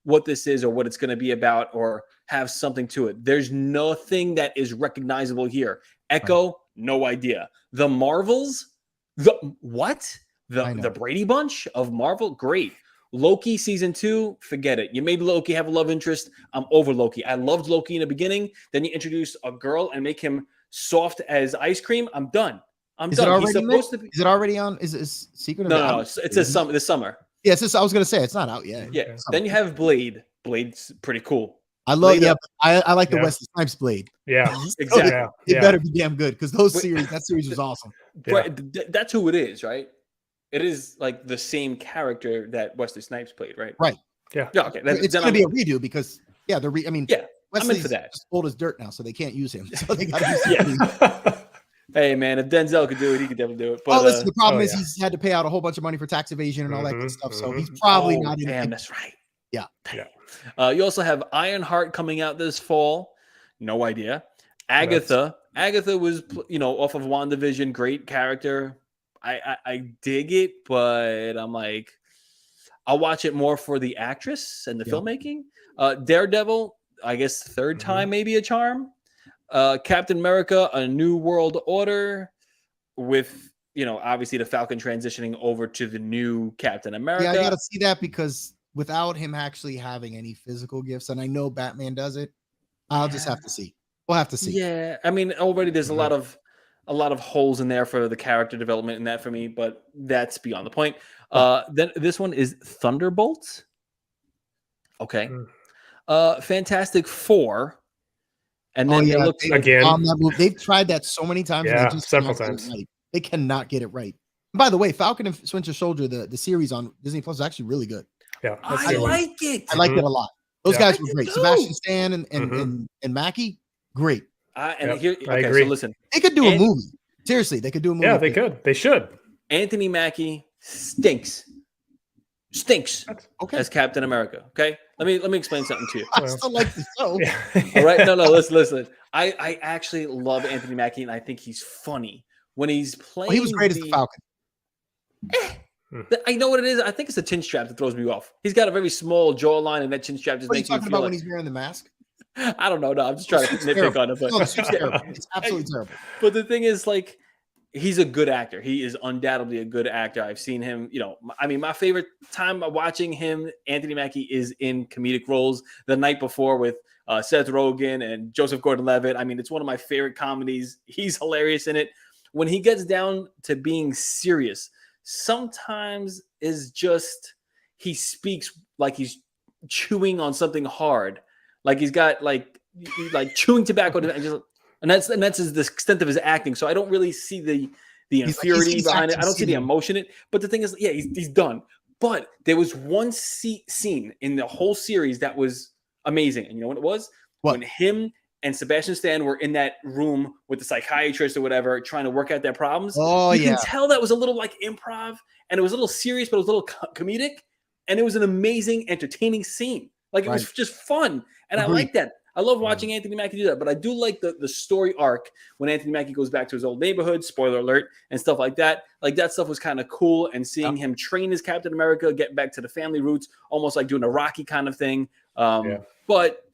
S5: what this is or what it's going to be about or have something to it. There's nothing that is recognizable here. Echo, no idea. The Marvels, the Brady Bunch of Marvel, great. Loki season 2, forget it. You made Loki have a love interest. I'm over Loki. I loved Loki in the beginning. Then you introduce a girl and make him soft as ice cream. I'm done.
S3: Is it already Is it already on? Is it Secret?
S5: No. It's this summer.
S3: Yeah, I was gonna say it's not out yet.
S5: Yeah. Then you have Blade. Blade's pretty cool.
S3: I love. I like the Wesley Snipes Blade.
S4: Yeah,
S5: exactly.
S3: It better be damn good because that series was awesome.
S5: Right. That's who it is, right? It is like the same character that Wesley Snipes played, right?
S3: Right.
S5: Yeah. Okay.
S3: It's gonna be a redo because Wesley's
S5: I'm in for that.
S3: old as dirt now, so they can't use him. So they gotta use
S5: Hey man, if Denzel could do it, he could definitely do it. But
S3: listen, the problem is he's had to pay out a whole bunch of money for tax evasion and all that good stuff. So he's probably not in.
S5: Damn, that's right.
S3: Yeah.
S5: You also have Ironheart coming out this fall. No idea. Agatha. Agatha was, off of WandaVision. Great character. I dig it, but I'm like, I'll watch it more for the actress and the filmmaking. Daredevil, I guess third time maybe a charm. Captain America, A New World Order, with obviously the Falcon transitioning over to the new Captain America.
S3: Yeah, I gotta see that because without him actually having any physical gifts, and I know Batman does it, I'll just have to see. We'll have to see.
S5: Yeah, I mean, already there's a lot of holes in there for the character development in that for me, but that's beyond the point. Then this one is Thunderbolts. Okay. Fantastic Four. And then
S3: they've tried that so many times.
S4: Yeah,
S3: they just
S4: several times.
S3: Right. They cannot get it right. And by the way, Falcon and Winter Soldier, the series on Disney Plus is actually really good.
S4: Yeah,
S5: I like it.
S3: I like it a lot. Those guys were great. Sebastian Stan and Mackie, great.
S5: I agree. So listen,
S3: they could do a movie. Seriously, they could do a movie.
S4: Yeah, they could. They should.
S5: Anthony Mackie stinks as Captain America. Okay, let me explain something to you.
S3: I still like the show.
S5: All right, no, listen. I actually love Anthony Mackie, and I think he's funny when he's playing.
S3: He was great as the Falcon.
S5: I know what it is. I think it's the chin strap that throws me off. He's got a very small jawline, and that chin strap just makes me feel
S3: talking about when he's wearing the mask.
S5: I don't know. No, I'm just trying to nitpick on it. But
S3: it's absolutely terrible.
S5: But the thing is, like, he's a good actor. He is undoubtedly a good actor. I've seen him, my favorite time watching him, Anthony Mackie, is in comedic roles. The Night Before with Seth Rogen and Joseph Gordon-Levitt. I mean, it's one of my favorite comedies. He's hilarious in it. When he gets down to being serious, sometimes is just he speaks like he's chewing on something hard. Like he's got like chewing tobacco, and that's the extent of his acting. So I don't really see the impurity behind it. I don't see the emotion in it. But the thing is, he's done. But there was one scene in the whole series that was amazing, and you know what it was? When him and Sebastian Stan were in that room with the psychiatrist or whatever, trying to work out their problems. You can tell that was a little like improv, and it was a little serious, but it was a little comedic, and it was an amazing, entertaining scene. Like it was just fun. And I like that. I love watching Anthony Mackie do that, but I do like the story arc when Anthony Mackie goes back to his old neighborhood, spoiler alert, and stuff like that. Like that stuff was kind of cool, and seeing him train as Captain America, get back to the family roots, almost like doing a Rocky kind of thing. But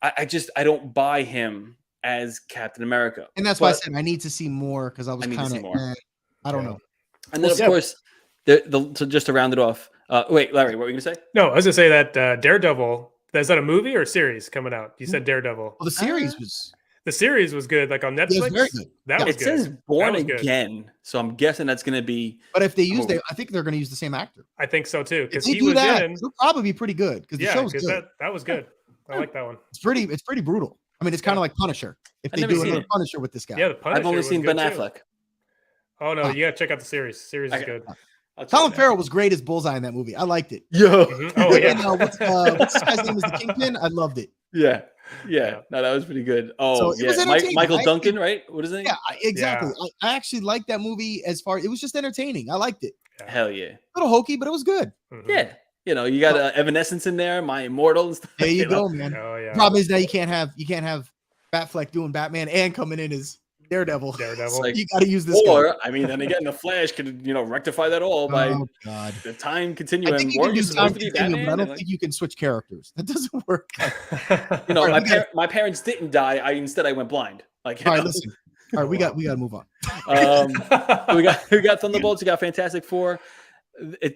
S5: I don't buy him as Captain America.
S3: And that's why I said I need to see more because I was kind of, I don't know.
S5: And then, of course, so just to round it off, wait, Larry, what were you going to say?
S4: No, I was going to say that Daredevil, is that a movie or a series coming out? You said Daredevil.
S3: Well, the series was
S4: good, like on Netflix.
S3: Very good.
S4: That was
S5: it
S4: good.
S5: Says Born Again, so I'm guessing that's going to be.
S3: But if they use I think they're going to use the same actor.
S4: I think so too, because
S3: he was in. It'll probably be pretty good because the show's good.
S4: That was good. I like that one.
S3: It's pretty brutal. I mean, it's kind of like Punisher. If they do another Punisher with this guy.
S4: Yeah, the Punisher.
S5: I've only seen Ben Affleck.
S4: Oh no, you gotta check out the series. The series is good.
S3: Colin Farrell was great as Bullseye in that movie. I liked it.
S5: Yo.
S4: Oh yeah.
S3: And, what's this guy's name? Is the Kingpin? I loved it.
S5: Yeah. No, that was pretty good. Oh,
S3: so
S5: yeah. Michael Duncan, right? What is it?
S3: Yeah, exactly. Yeah. I actually liked that movie it was just entertaining. I liked it.
S5: Hell yeah.
S3: A little hokey, but it was good.
S5: Yeah. You got Evanescence in there, My Immortal and stuff.
S3: There you go, man.
S4: Oh yeah.
S3: Problem is now you can't have Batfleck doing Batman and coming in as Daredevil.
S5: Like,
S3: you got to use this
S5: or,
S3: guy.
S5: I mean, then again, the Flash could, rectify that all by the time continuum.
S3: I think you can do time continuum, but I don't think you can switch characters. That doesn't work.
S5: My parents didn't die. Instead I went blind. Like,
S3: all right, listen. All right, we got to move on.
S5: we got Thunderbolts. We got Fantastic Four.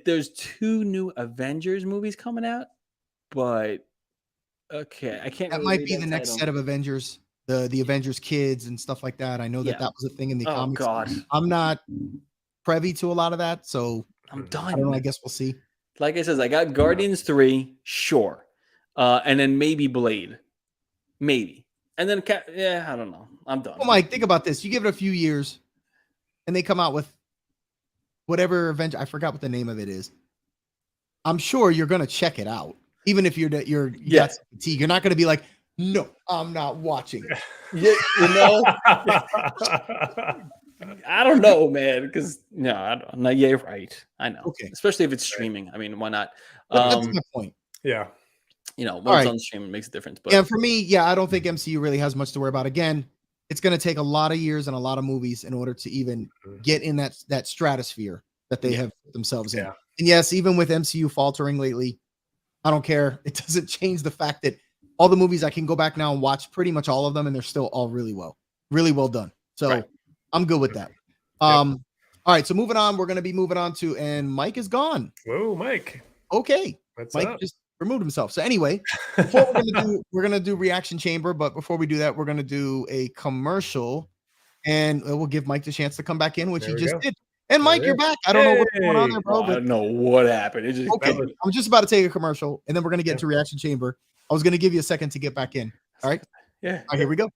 S5: There's 2 new Avengers movies coming out, but okay, I can't.
S3: That might be the next set of Avengers. The Avengers kids and stuff like that. I know that was a thing in the comics.
S5: God.
S3: I'm not privy to a lot of that, so
S5: I'm done.
S3: I don't know. I guess we'll see.
S5: Like I said, I got Guardians 3, sure, and then maybe Blade, maybe, and then I don't know. I'm done.
S3: Oh, Mike, think about this. You give it a few years, and they come out with whatever Avenger. I forgot what the name of it is. I'm sure you're gonna check it out, even if you got some fatigue. You're not gonna be like, no, I'm not watching.
S5: Yeah, I don't know, man. Because you're right. I know.
S3: Okay.
S5: Especially if it's streaming. I mean, why not?
S3: That's my point.
S4: Yeah.
S5: When it's on stream, it makes a difference. But
S3: for me, I don't think MCU really has much to worry about. Again, it's going to take a lot of years and a lot of movies in order to even get in that stratosphere that they have put themselves in. And yes, even with MCU faltering lately, I don't care. It doesn't change the fact that all the movies I can go back now and watch pretty much all of them, and they're still all really well done. So I'm good with that. All right, so moving on, we're going to be moving on to, and Mike is gone.
S4: Whoa, Mike.
S3: Okay. Mike just removed himself. So anyway, before we're going to do reaction chamber, but before we do that, we're going to do a commercial, and we'll give Mike the chance to come back in, which he just did. And Mike, you're back. I don't know what's going on there, bro.
S5: I don't know what happened.
S3: I'm just about to take a commercial, and then we're going to get into reaction chamber. I was going to give you a second to get back in. All right?
S5: Yeah.
S3: All right, here we go.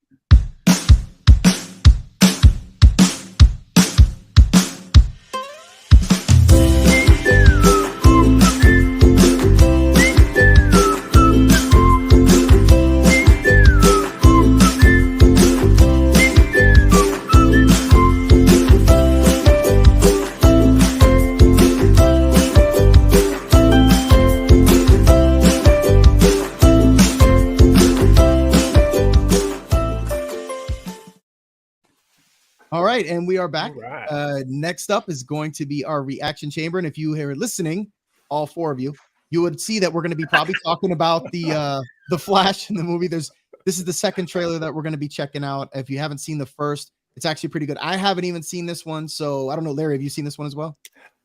S3: All right, and we are back. Right. Next up is going to be our reaction chamber. And if you are listening, all 4 of you, you would see that we're going to be probably talking about the Flash in the movie. This is the second trailer that we're going to be checking out. If you haven't seen the first, it's actually pretty good. I haven't even seen this one, so I don't know. Larry, have you seen this one as well?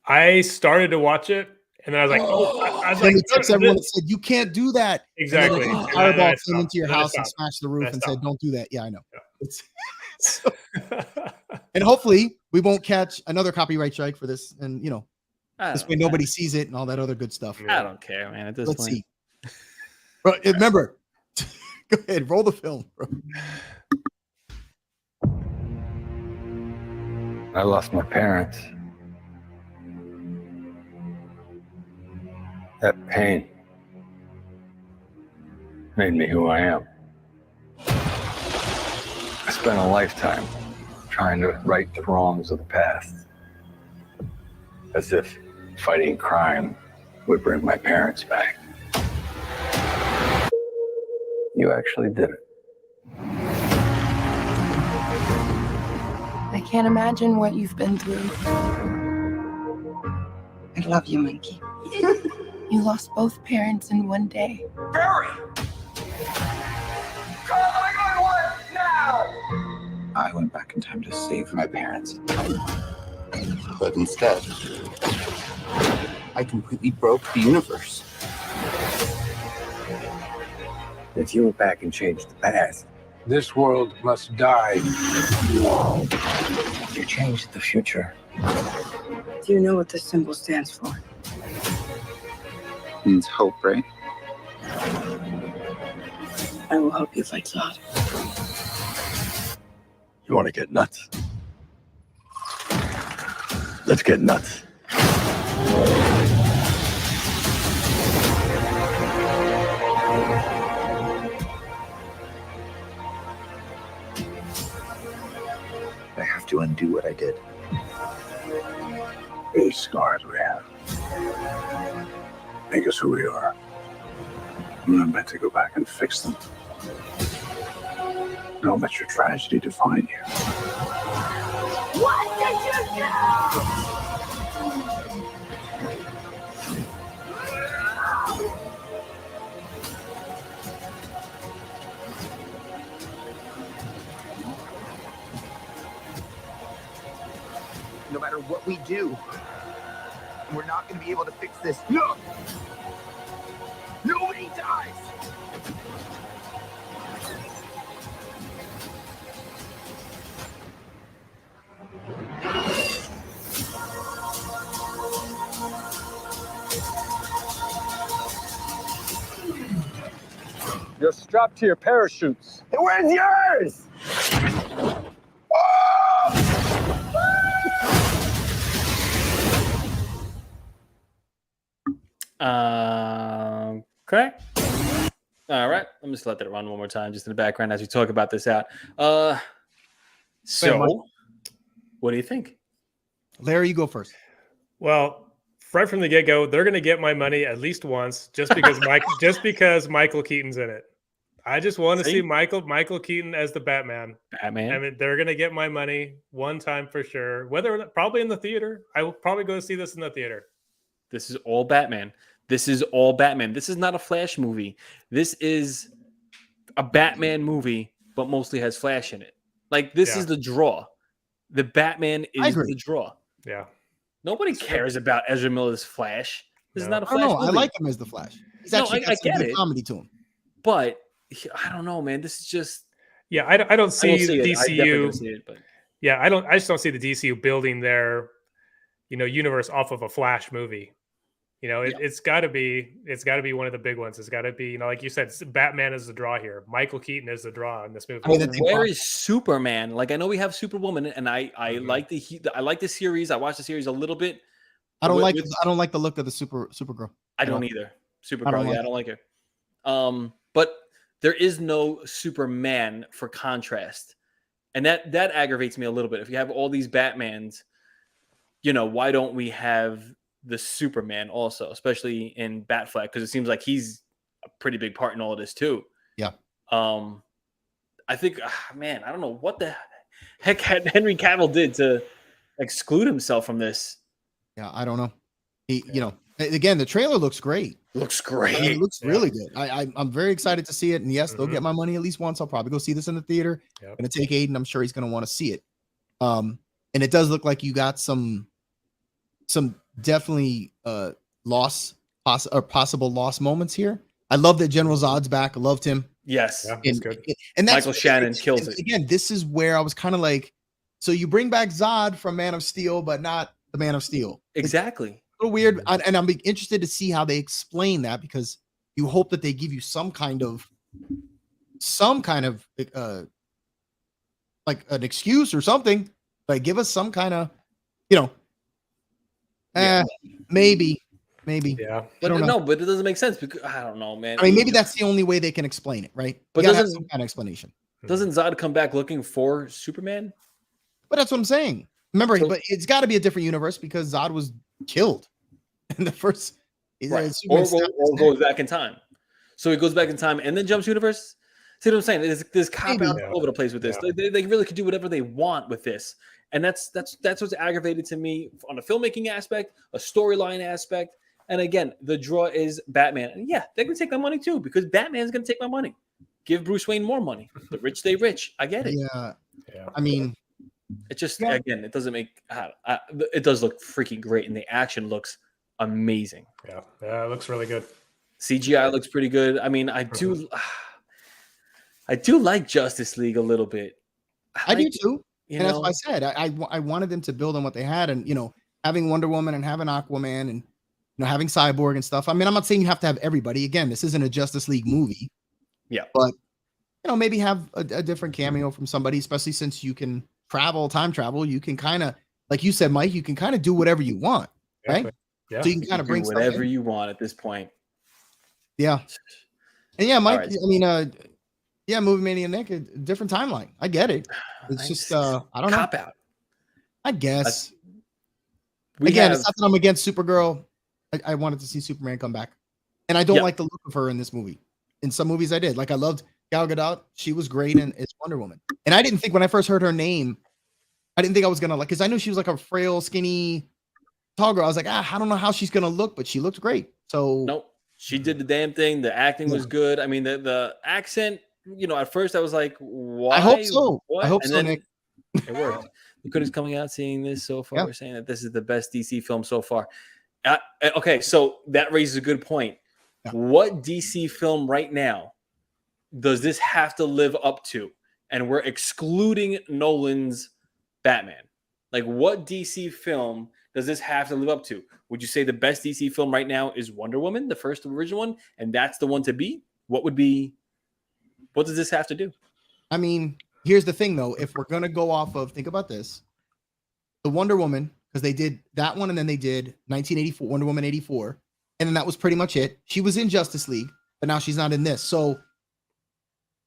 S4: I started to watch it, and then I was like, I was like,
S3: everyone said you can't do that.
S4: Exactly.
S3: Fireball came into your house and smashed the roof and said, "Don't do that." Yeah, I know. Yeah. So, and hopefully we won't catch another copyright strike for this, and this way nobody sees it and all that other good stuff.
S5: I don't care, man. At this point,
S3: see. But remember, go ahead, roll the film, bro.
S8: I lost my parents. That pain made me who I am. I spent a lifetime trying to right the wrongs of the past, as if fighting crime would bring my parents back. You actually did it.
S9: I can't imagine what you've been through.
S10: I love you, Monkey.
S9: You lost both parents in one day.
S2: Barry!
S10: I went back in time to save my parents. But instead, I completely broke the universe.
S8: If you went back and changed the past, this world must die. If you changed the future.
S10: Do you know what this symbol stands for? It means hope, right? I will help you fight Zod.
S8: You want to get nuts? Let's get nuts.
S10: I have to undo what I did.
S8: These scars we have make us who we are. I'm not meant to go back and fix them. Don't let your tragedy define you.
S7: What did you do?
S10: No matter what we do, we're not going to be able to fix this. No! Nobody dies!
S8: You're strapped to your parachutes.
S10: Where's yours?
S5: Okay. All right. Let me just let that run one more time, just in the background as we talk about this out. So, what do you think?
S3: Larry, you go first.
S4: Well, right from the get-go, they're going to get my money at least once, just because Michael Keaton's in it. I just want to see Michael Keaton as the Batman. I mean, they're going to get my money one time for sure. Probably in the theater. I will probably go see this in the theater.
S5: This is all Batman. This is all Batman. This is not a Flash movie. This is a Batman movie, but mostly has Flash in it. Like, this is the draw. The Batman is the draw.
S4: Yeah.
S5: Nobody cares about Ezra Miller's Flash. This is not a Flash movie.
S3: I like him as the Flash. He's actually got some good comedy to him.
S5: But I don't know, man. This is just...
S4: Yeah, I don't see the DCU. I just don't see the DCU building their, universe off of a Flash movie. It's got to be one of the big ones. It's got to be, like you said, Batman is the draw here. Michael Keaton is the draw in this movie.
S5: Where is Superman? Like, I know we have Superwoman, and I like the series. I watched the series a little bit.
S3: I don't like the look of the Supergirl.
S5: I don't either. Supergirl, I don't like her. But there is no Superman for contrast, and that aggravates me a little bit. If you have all these Batmans, why don't we have the Superman also, especially in Batfleck, because it seems like he's a pretty big part in all of this too.
S3: Yeah.
S5: I think, man, I don't know what the heck Henry Cavill did to exclude himself from this.
S3: Yeah, I don't know. Again, the trailer looks great.
S5: Looks great.
S3: It looks really good. I'm very excited to see it. And yes, they'll get my money at least once. I'll probably go see this in the theater. I'm going to take Aiden. I'm sure he's going to want to see it. And it does look like you got some definitely possible loss moments here. I love that General Zod's back. I loved him.
S5: Yes,
S4: that's good.
S3: And that's
S5: Michael Shannon kills it.
S3: Again, this is where I was kind of like, so you bring back Zod from Man of Steel, but not the Man of Steel.
S5: Exactly.
S3: It's a little weird. And I'm interested to see how they explain that, because you hope that they give you some kind of like an excuse or something. Like, give us some kind of, maybe.
S4: Yeah.
S5: But it doesn't make sense, because I don't know, man.
S3: I mean, maybe that's the only way they can explain it, right?
S5: But
S3: doesn't have some kind of explanation.
S5: Doesn't Zod come back looking for Superman?
S3: But that's what I'm saying. Remember, but it's got to be a different universe, because Zod was killed in the first.
S5: Right. Or goes back in time. So he goes back in time and then jumps universe. See what I'm saying? There's cop out all over the place with this. Yeah. They really could do whatever they want with this. And that's what's aggravated to me on a filmmaking aspect, a storyline aspect. And again, the draw is Batman. And yeah, they're going to take my money too, because Batman's going to take my money. Give Bruce Wayne more money. The rich stay rich. I get it.
S3: Yeah. I mean,
S5: it just, again, it doesn't make, it does look freaking great. And the action looks amazing.
S4: Yeah. It looks really good.
S5: CGI looks pretty good. I mean, I do like Justice League a little bit.
S3: I do too. And that's what I said. I wanted them to build on what they had, and having Wonder Woman and having Aquaman and having Cyborg and stuff. I mean, I'm not saying you have to have everybody. Again, this isn't a Justice League movie.
S5: Yeah.
S3: But maybe have a different cameo from somebody, especially since you can time travel. You can kind of, like you said, Mike, you can kind of do whatever you want, right?
S4: Yeah.
S3: So you can kind of bring
S5: whatever you want at this point.
S3: Yeah. And yeah, Mike,
S5: right.
S3: I mean, Movie Mania Nick, a different timeline. I get it. It's just I don't know.
S5: Cop out.
S3: I guess. It's not that I'm against Supergirl. I wanted to see Superman come back. And I don't like the look of her in this movie. In some movies I did. Like, I loved Gal Gadot. She was great as Wonder Woman. And I didn't think, when I first heard her name, I didn't think I was gonna like, because I knew she was like a frail, skinny, tall girl. I was like, I don't know how she's gonna look, but she looked great. So
S5: nope, she did the damn thing. The acting was good. I mean, the accent. You know, at first I was like, why?
S3: I hope so.
S5: What?
S3: I hope
S5: and
S3: so,
S5: then
S3: Nick.
S5: It worked. The is coming out seeing this so far.
S3: Yeah.
S5: We're saying that this is the best DC film so far. Okay, so that raises a good point. Yeah. What DC film right now does this have to live up to? And we're excluding Nolan's Batman. Like, what DC film does this have to live up to? Would you say the best DC film right now is Wonder Woman, the first original one, and that's the one to beat? What does this have to do?
S3: I mean, here's the thing, though. If we're going to go off of, think about this. The Wonder Woman, because they did that one, and then they did 1984, Wonder Woman 84, and then that was pretty much it. She was in Justice League, but now she's not in this. So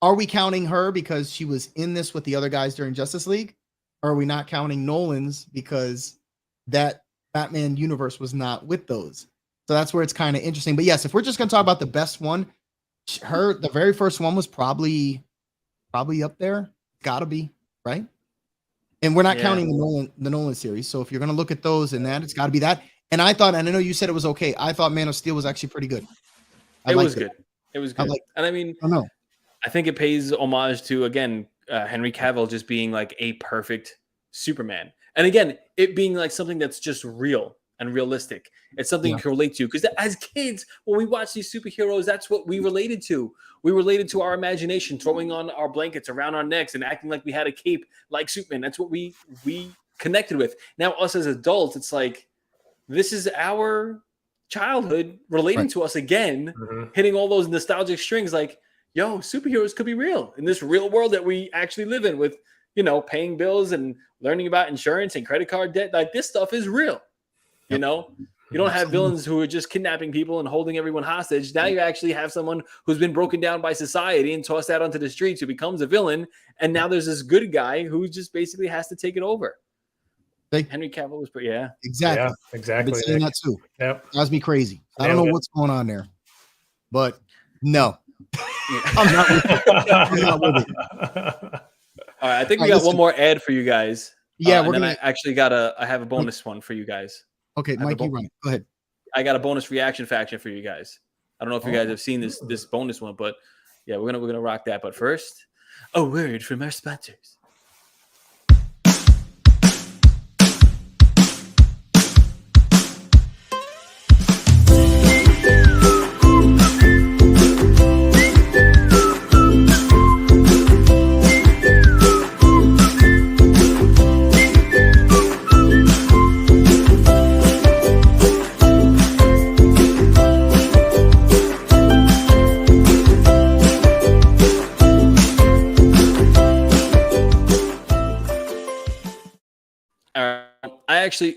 S3: are we counting her because she was in this with the other guys during Justice League? Or are we not counting Nolan's because that Batman universe was not with those? So that's where it's kind of interesting. But yes, if we're just going to talk about the best one, the very first one was probably up there. Gotta be, right? And we're not counting the Nolan series. So if you're going to look at those and that, it's got to be that. And I thought, and I know you said it was okay, I thought Man of Steel was actually pretty good.
S5: It was good. And I mean, I think it pays homage to, again, Henry Cavill just being like a perfect Superman. And again, it being like something that's just real and realistic. It's something you can relate to. Because as kids, when we watch these superheroes, that's what we related to. We related to our imagination, throwing on our blankets around our necks and acting like we had a cape like Superman. That's what we connected with. Now, us as adults, it's like, this is our childhood relating to us again, hitting all those nostalgic strings like, yo, superheroes could be real in this real world that we actually live in with, you know, paying bills and learning about insurance and credit card debt. Like, this stuff is real. You know, you don't have villains who are just kidnapping people and holding everyone hostage. Now you actually have someone who's been broken down by society and tossed out onto the streets who becomes a villain. And now there's this good guy who just basically has to take it over. Henry Cavill was pretty,
S3: exactly.
S4: Yeah, exactly.
S3: I've been saying that too.
S4: Yep.
S3: Drives me crazy. I don't know what's going on there, but no. I'm not with it. I'm not with it.
S5: All right, I think we got one more ad for you guys.
S3: Yeah,
S5: we're gonna. I have a bonus one for you guys.
S3: Okay, Mike, you run it. Go ahead.
S5: I got a bonus reaction faction for you guys. I don't know if you guys have seen this bonus one, but yeah, we're gonna rock that. But first, a word from our sponsors.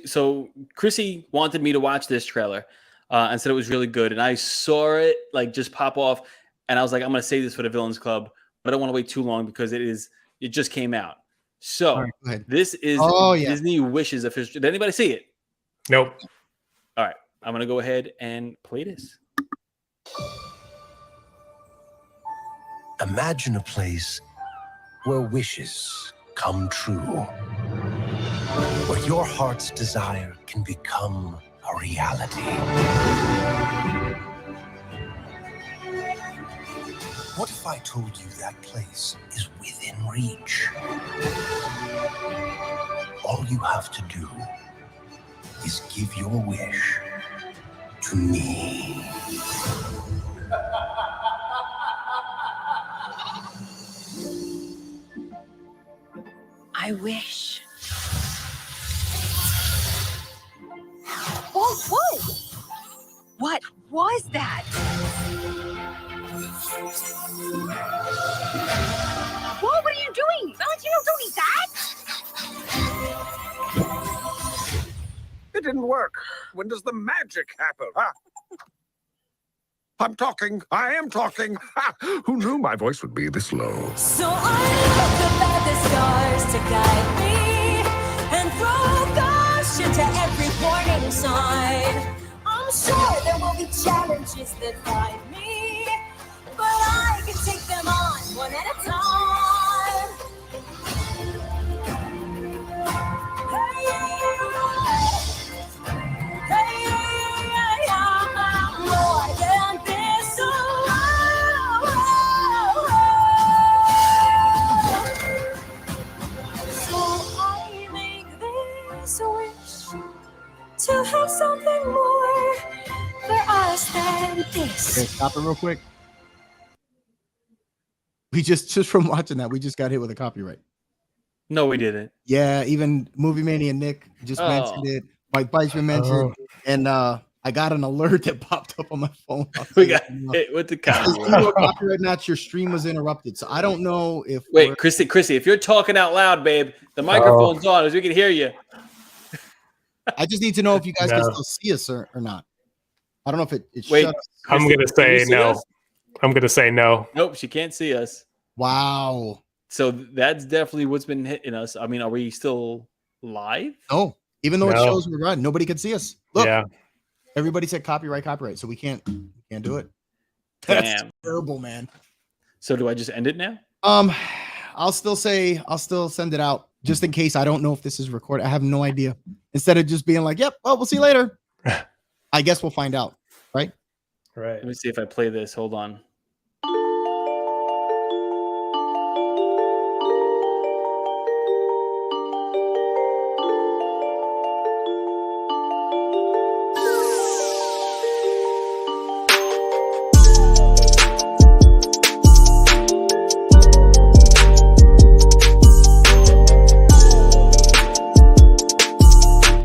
S5: So Chrissy wanted me to watch this trailer and said it was really good. And I saw it like just pop off. And I was like, I'm going to save this for the Villains Club, but I don't want to wait too long because it just came out. So this is Disney Wishes official. Did anybody see it?
S4: Nope.
S5: All right. I'm going to go ahead and play this.
S2: Imagine a place where wishes come true. Where your heart's desire can become a reality. What if I told you that place is within reach? All you have to do is give your wish to me.
S9: I wish. What was that? Whoa, what are you doing? Valentino, don't eat that!
S11: It didn't work. When does the magic happen, huh? I'm talking. I am talking. Ha! Who knew my voice would be this low?
S7: So I look up at the stars to guide me and throw caution to every warning sign. I'm sure there will be challenges that find me, but I can take them on one at a time.
S3: Okay, stop it real quick. We just from watching that, we just got hit with a copyright.
S5: No, we didn't.
S3: Yeah, even Movie Mania Nick just mentioned it. Mike Beisman mentioned, and I got an alert that popped up on my phone.
S5: We got hit with the
S3: copyright match. Your stream was interrupted, so I don't know if.
S5: Wait, Chrissy, if you're talking out loud, babe, the microphone's on, as we can hear you.
S3: I just need to know if you guys can still see us or not. I don't know if it
S4: Wait,
S3: shuts.
S4: I'm gonna say no.
S5: Us?
S4: I'm gonna say no.
S5: Nope, she can't see us.
S3: Wow.
S5: So that's definitely what's been hitting us. I mean, are we still live?
S3: No, even though it shows we're running, nobody can see us. Look, everybody said copyright, so we can't do it. That's terrible, man.
S5: So do I just end it now?
S3: I'll still send it out just in case. I don't know if this is recorded. I have no idea. Instead of just being like, "Yep, well, we'll see you later." I guess we'll find out, right?
S4: Right.
S5: Let me see if I play this. Hold on.